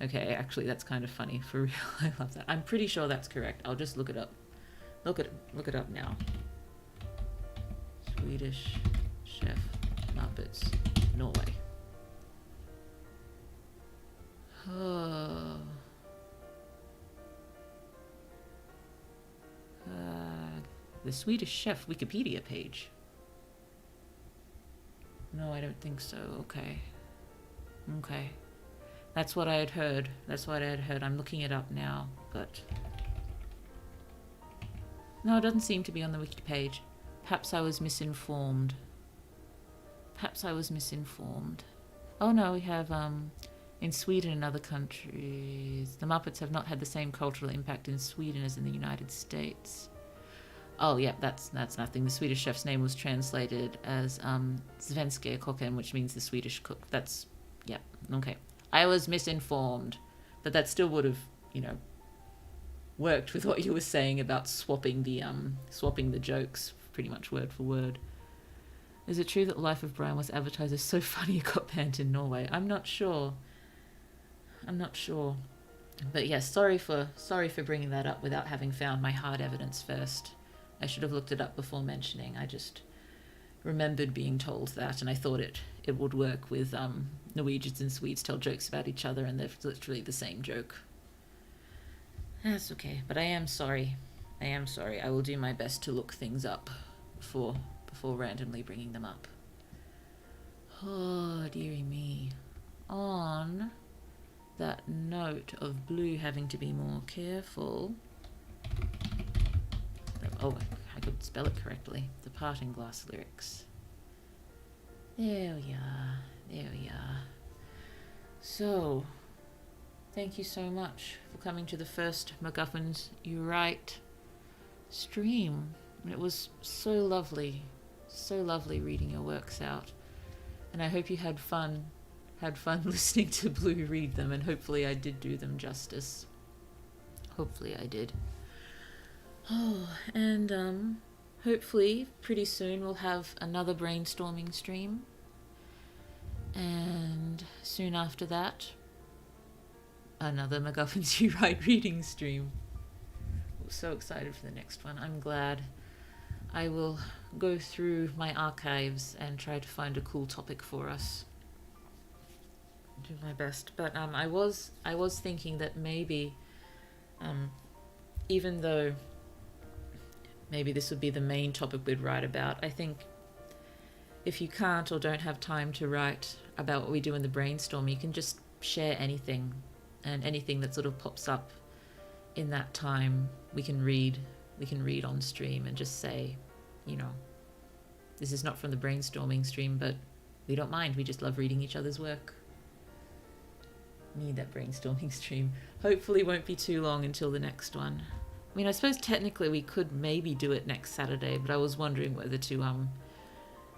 Okay, actually that's kind of funny, for real. I love that. I'm pretty sure that's correct. I'll just look it up. Look it up now. Swedish chef Muppets, Norway. Oh. The Swedish chef Wikipedia page. No, I don't think so. Okay. That's what I had heard. I'm looking it up now, but no, it doesn't seem to be on the wiki page. Perhaps I was misinformed. Oh no, we have, in Sweden and other countries, the Muppets have not had the same cultural impact in Sweden as in the United States. Oh yeah, that's nothing. The Swedish chef's name was translated as Svenska kocken, which means the Swedish cook. Okay. I was misinformed, but that still would have, worked with what you were saying about swapping the jokes pretty much word for word. Is it true that Life of Brian was advertised as so funny it got banned in Norway? I'm not sure. But yes, sorry for bringing that up without having found my hard evidence first. I should have looked it up before mentioning. I just remembered being told that, and I thought it would work with Norwegians and Swedes tell jokes about each other, and they're literally the same joke. That's okay, but I am sorry. I will do my best to look things up before randomly bringing them up. Oh, dearie me. On that note of Blue having to be more careful... Oh, I could spell it correctly. The Parting Glass lyrics. There we are. So, thank you so much for coming to the first MacGuffins You Write stream. It was so lovely reading your works out. And I hope you had fun listening to Blue read them, and hopefully I did do them justice. Hopefully I did. Oh, and hopefully pretty soon we'll have another brainstorming stream, and soon after that another MacGuffins You Write reading stream. I'm so excited for the next one. I'm glad. I will go through my archives and try to find a cool topic for us. Do my best. But I was thinking that maybe, even though maybe this would be the main topic we'd write about, I think if you can't or don't have time to write about what we do in the brainstorm, you can just share anything, and anything that sort of pops up in that time we can read on stream, and just say, you know, this is not from the brainstorming stream, but we don't mind, we just love reading each other's work. Need that brainstorming stream. Hopefully won't be too long until the next one. I mean, I suppose technically we could maybe do it next Saturday, but I was wondering whether to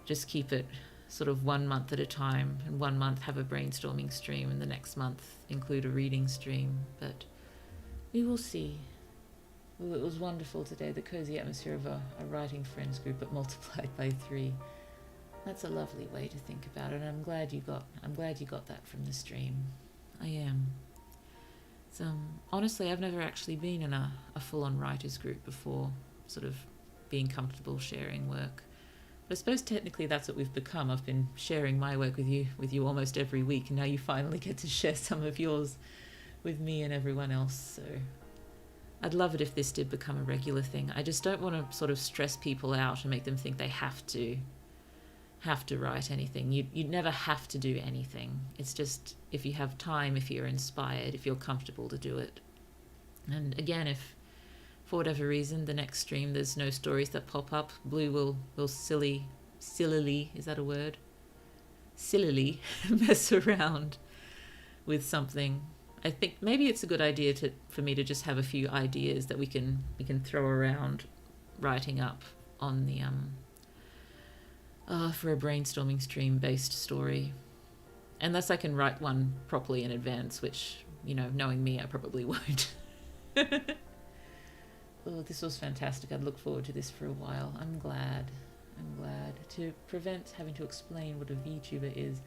just keep it sort of 1 month at a time, and 1 month have a brainstorming stream, and the next month include a reading stream. But we will see. Well, it was wonderful today, the cozy atmosphere of a writing friends group, but multiplied by 3. That's a lovely way to think about it, and I'm glad you got that from the stream. I am. So honestly, I've never actually been in a full-on writers group before, sort of being comfortable sharing work. But I suppose technically that's what we've become. I've been sharing my work with you almost every week, and now you finally get to share some of yours with me and everyone else. So I'd love it if this did become a regular thing. I just don't want to sort of stress people out and make them think they have to write anything. You never have to do anything. It's just if you have time, if you're inspired, if you're comfortable to do it. And again, if for whatever reason the next stream there's no stories that pop up, Blue will sillily, is that a word? Sillily mess around with something. I think maybe it's a good idea for me to just have a few ideas that we can throw around writing up on the for a brainstorming stream based story, unless I can write one properly in advance, which, you know, knowing me, I probably won't. Oh, this was fantastic. I'd look forward to this for a while. I'm glad. To prevent having to explain what a VTuber is,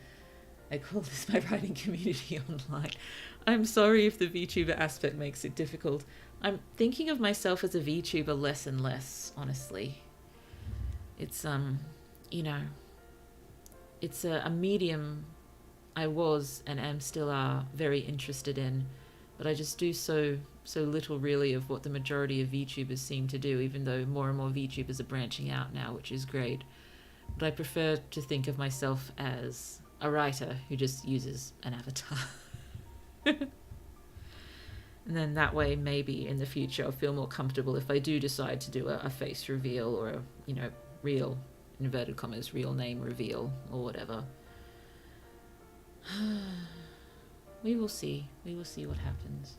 I call this my writing community online. I'm sorry if the VTuber aspect makes it difficult. I'm thinking of myself as a VTuber less and less, honestly. It's you know, it's a medium I was and am still very interested in, but I just do so little really of what the majority of VTubers seem to do, even though more and more VTubers are branching out now, which is great. But I prefer to think of myself as a writer who just uses an avatar. And then that way, maybe in the future, I'll feel more comfortable if I do decide to do a face reveal or a, you know, real, inverted commas, real name reveal or whatever. We will see. We will see what happens.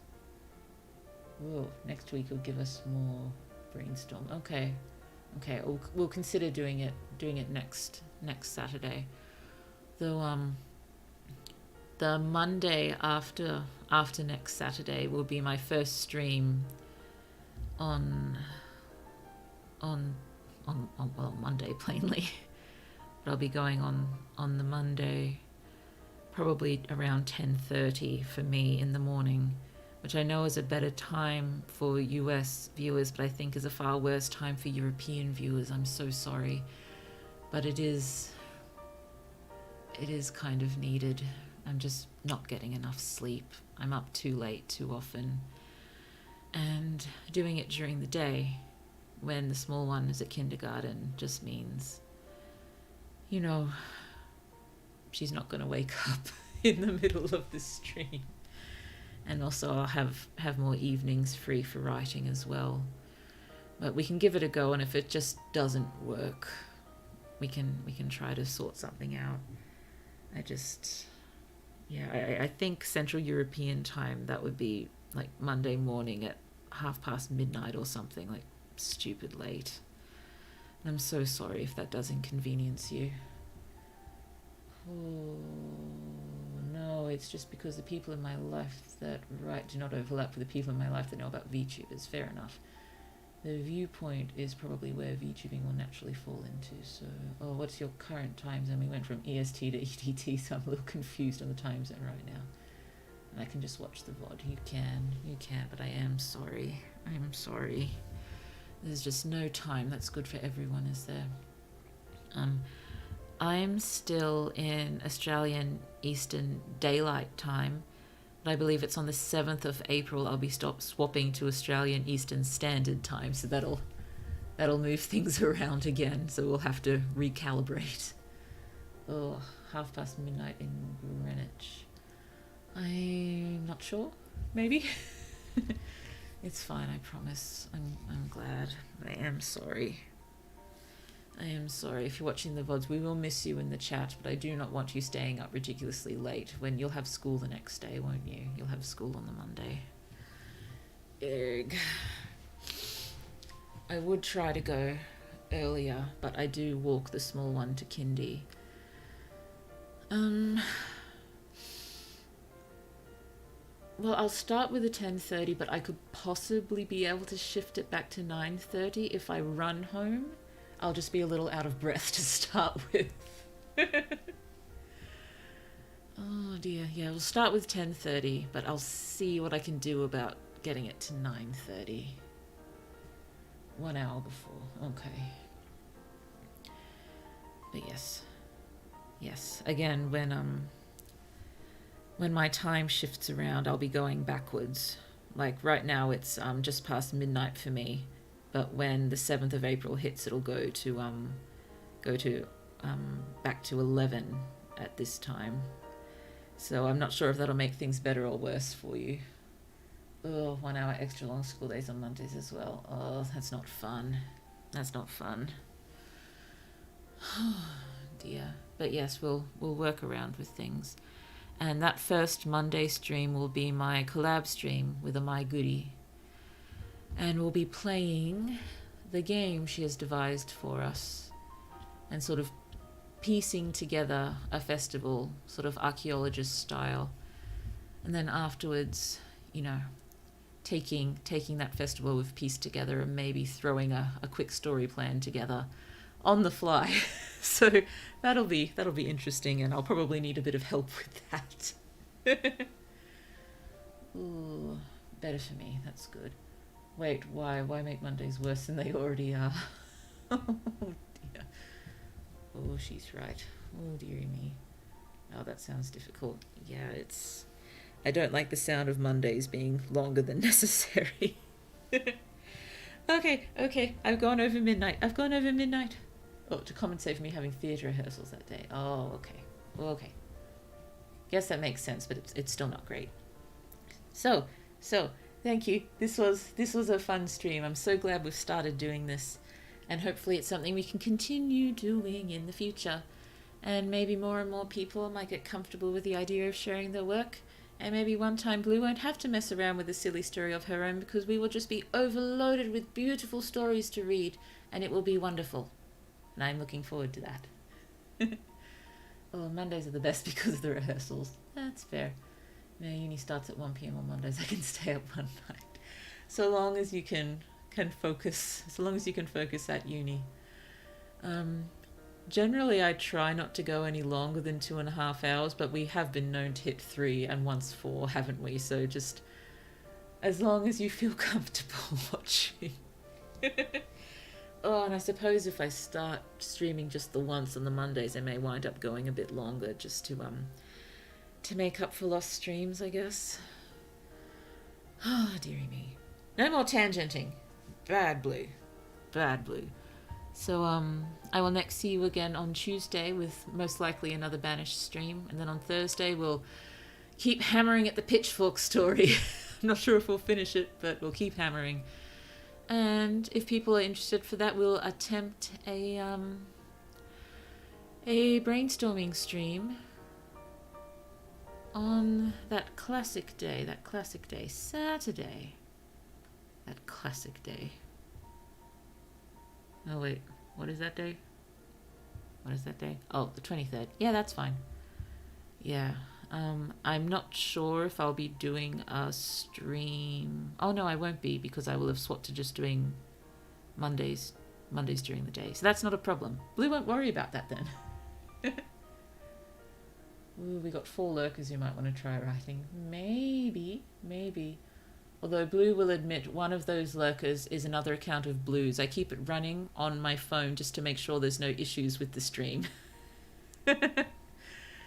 Whoa, next week will give us more brainstorm. Okay, we'll consider doing it next Saturday. Though the Monday after next Saturday will be my first stream on Monday, plainly. But I'll be going on the Monday, probably around 10:30 for me in the morning, which I know is a better time for US viewers, but I think is a far worse time for European viewers. I'm so sorry, but it is kind of needed. I'm just not getting enough sleep. I'm up too late too often, and doing it during the day when the small one is at kindergarten just means, you know, she's not going to wake up in the middle of the stream. And also I'll have more evenings free for writing as well. But we can give it a go, and if it just doesn't work, we can try to sort something out. I think Central European time, that would be like Monday morning at midnight or something, like stupid late. And I'm so sorry if that does inconvenience you. Oh no, it's just because the people in my life that write do not overlap with the people in my life that know about VTubers. Fair enough. The viewpoint is probably where VTubing will naturally fall into. So, oh, what's your current time zone? We went from EST to EDT, so I'm a little confused on the time zone right now. And I can just watch the VOD. You can, but I am sorry. I am sorry. There's just no time that's good for everyone, is there? I'm still in Australian Eastern Daylight Time, but I believe it's on the 7th of April I'll be swapping to Australian Eastern Standard Time, so that'll move things around again, so we'll have to recalibrate. Oh, midnight in Greenwich. I'm not sure. Maybe. It's fine, I promise. I'm glad. I am sorry. I am sorry. If you're watching the VODs, we will miss you in the chat, but I do not want you staying up ridiculously late when you'll have school the next day, won't you? You'll have school on the Monday. Ugh. I would try to go earlier, but I do walk the small one to kindy. Well, I'll start with a 10:30, but I could possibly be able to shift it back to 9:30 if I run home. I'll just be a little out of breath to start with. Oh dear, yeah, we'll start with 10:30, but I'll see what I can do about getting it to 9:30. 1 hour before, okay. But yes, again, when my time shifts around, I'll be going backwards. Like right now, it's just past midnight for me. But when the 7th of April hits, it'll go to back to 11 at this time. So I'm not sure if that'll make things better or worse for you. Oh, 1 hour extra long school days on Mondays as well. Oh, that's not fun. That's not fun. Oh dear. But yes, we'll work around with things. And that first Monday stream will be my collab stream with a My Goodie. And we'll be playing the game she has devised for us and sort of piecing together a festival, sort of archaeologist style. And then afterwards, taking that festival we've pieced together and maybe throwing a quick story plan together on the fly. So that'll be interesting, and I'll probably need a bit of help with that. Ooh, better for me, that's good. Wait, why make Mondays worse than they already are? Oh dear. Oh, she's right. Oh dearie me. Oh, that sounds difficult. Yeah, I don't like the sound of Mondays being longer than necessary. Okay, I've gone over midnight. Oh, to compensate for me having theatre rehearsals that day. Oh, okay. Guess that makes sense, but it's still not great. So, thank you. This was a fun stream. I'm so glad we've started doing this, and hopefully it's something we can continue doing in the future. And maybe more and more people might get comfortable with the idea of sharing their work, and maybe one time Blue won't have to mess around with a silly story of her own, because we will just be overloaded with beautiful stories to read, and it will be wonderful. And I'm looking forward to that. Oh, Mondays are the best because of the rehearsals. That's fair. Uni starts at 1 p.m. on Mondays. I can stay up one night. So long as you can focus. So long as you can focus at uni. Generally, I try not to go any longer than 2.5 hours, but we have been known to hit 3 and once 4, haven't we? So just as long as you feel comfortable watching. Oh, and I suppose if I start streaming just the once on the Mondays, I may wind up going a bit longer just to make up for lost streams, I guess. Oh, dearie me. No more tangenting. Bad Blue. So, I will next see you again on Tuesday with most likely another Banished stream. And then on Thursday, we'll keep hammering at the Pitchfork story. I'm not sure if we'll finish it, but we'll keep hammering. And if people are interested for that, we'll attempt a brainstorming stream on that classic day, Saturday. That classic day. Oh wait, what is that day? Oh, the 23rd. Yeah, that's fine. Yeah. I'm not sure if I'll be doing a stream. Oh no, I won't be, because I will have swapped to just doing Mondays during the day. So that's not a problem. Blue won't worry about that then. Ooh, we got 4 lurkers who might want to try writing. Maybe. Although Blue will admit one of those lurkers is another account of Blue's. I keep it running on my phone just to make sure there's no issues with the stream.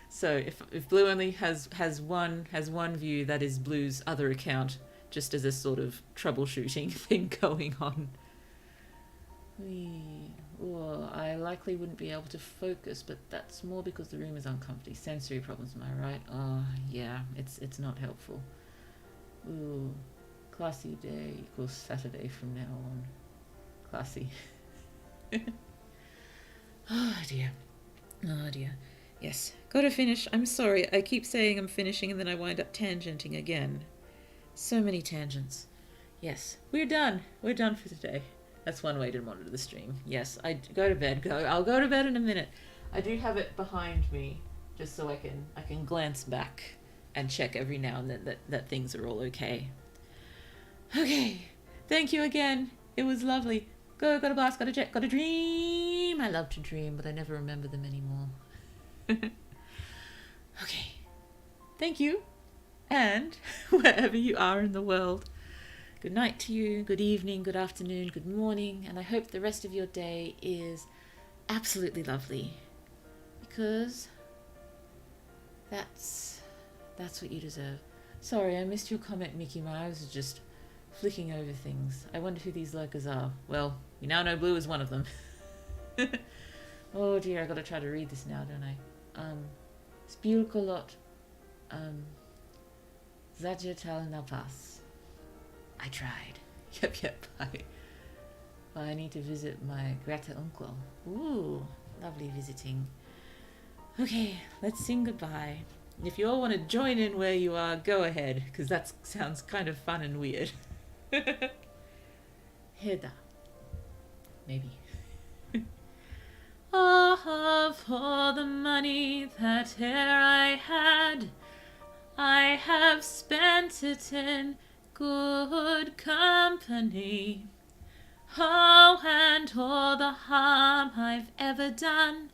So if Blue only has one view, that is Blue's other account, just as a sort of troubleshooting thing going on. Oh, I likely wouldn't be able to focus, but that's more because the room is uncomfy. Sensory problems, am I right? Oh, yeah, it's not helpful. Ooh, classy day equals Saturday from now on. Classy. Oh dear. Yes, gotta finish. I'm sorry, I keep saying I'm finishing and then I wind up tangenting again. So many tangents. Yes, we're done. We're done for today. That's one way to monitor the stream. Yes, I go to bed. I'll go to bed in a minute. I do have it behind me, just so I can glance back and check every now and then that things are all okay. Okay, thank you again. It was lovely. Got a blast, got a jet, got a dream. I love to dream, but I never remember them anymore. Okay, thank you, and wherever you are in the world, good night to you, good evening, good afternoon, good morning, and I hope the rest of your day is absolutely lovely, because that's what you deserve. Sorry, I missed your comment, Mickey. My eyes are just flicking over things. I wonder who these lurkers are. Well, we now know Blue is one of them. Oh dear, I gotta try to read this now, don't I? Spilkolot. Zajetal Napas. I tried. Yep. I need to visit my Greta uncle. Ooh, lovely visiting. Okay, let's sing goodbye. If you all want to join in where you are, go ahead, because that sounds kind of fun and weird. Heda. Maybe. Oh, for the money that e'er I had, I have spent it in good company. Oh, and all the harm I've ever done,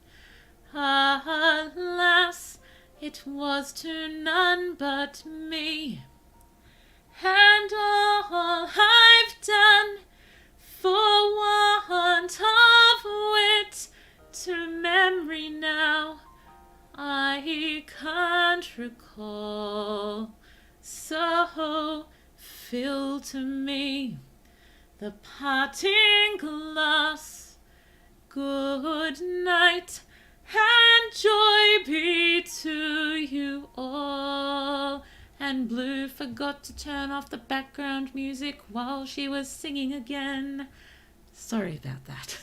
alas, it was to none but me. And all I've done for want of wit to memory now I can't recall. So fill to me the parting glass. Good night and joy be to you all. And Blue forgot to turn off the background music while she was singing again. Sorry about that.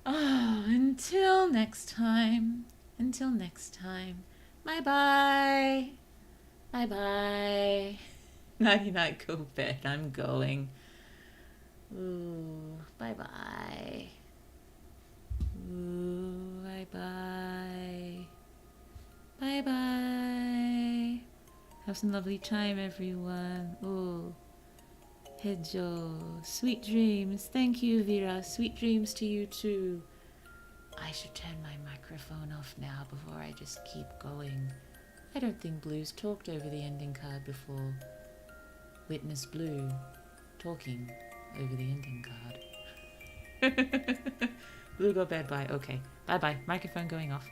Oh, until next time. Bye-bye. Nighty-night, go bed. I'm going. Ooh, bye-bye. Ooh, bye-bye. Bye-bye. Have some lovely time, everyone. Ooh. Hejo. Sweet dreams. Thank you, Vera. Sweet dreams to you, too. I should turn my microphone off now before I just keep going. I don't think Blue's talked over the ending card before. Witness Blue talking over the ending card. Blue, go bed. Bye. Okay. Bye-bye. Microphone going off.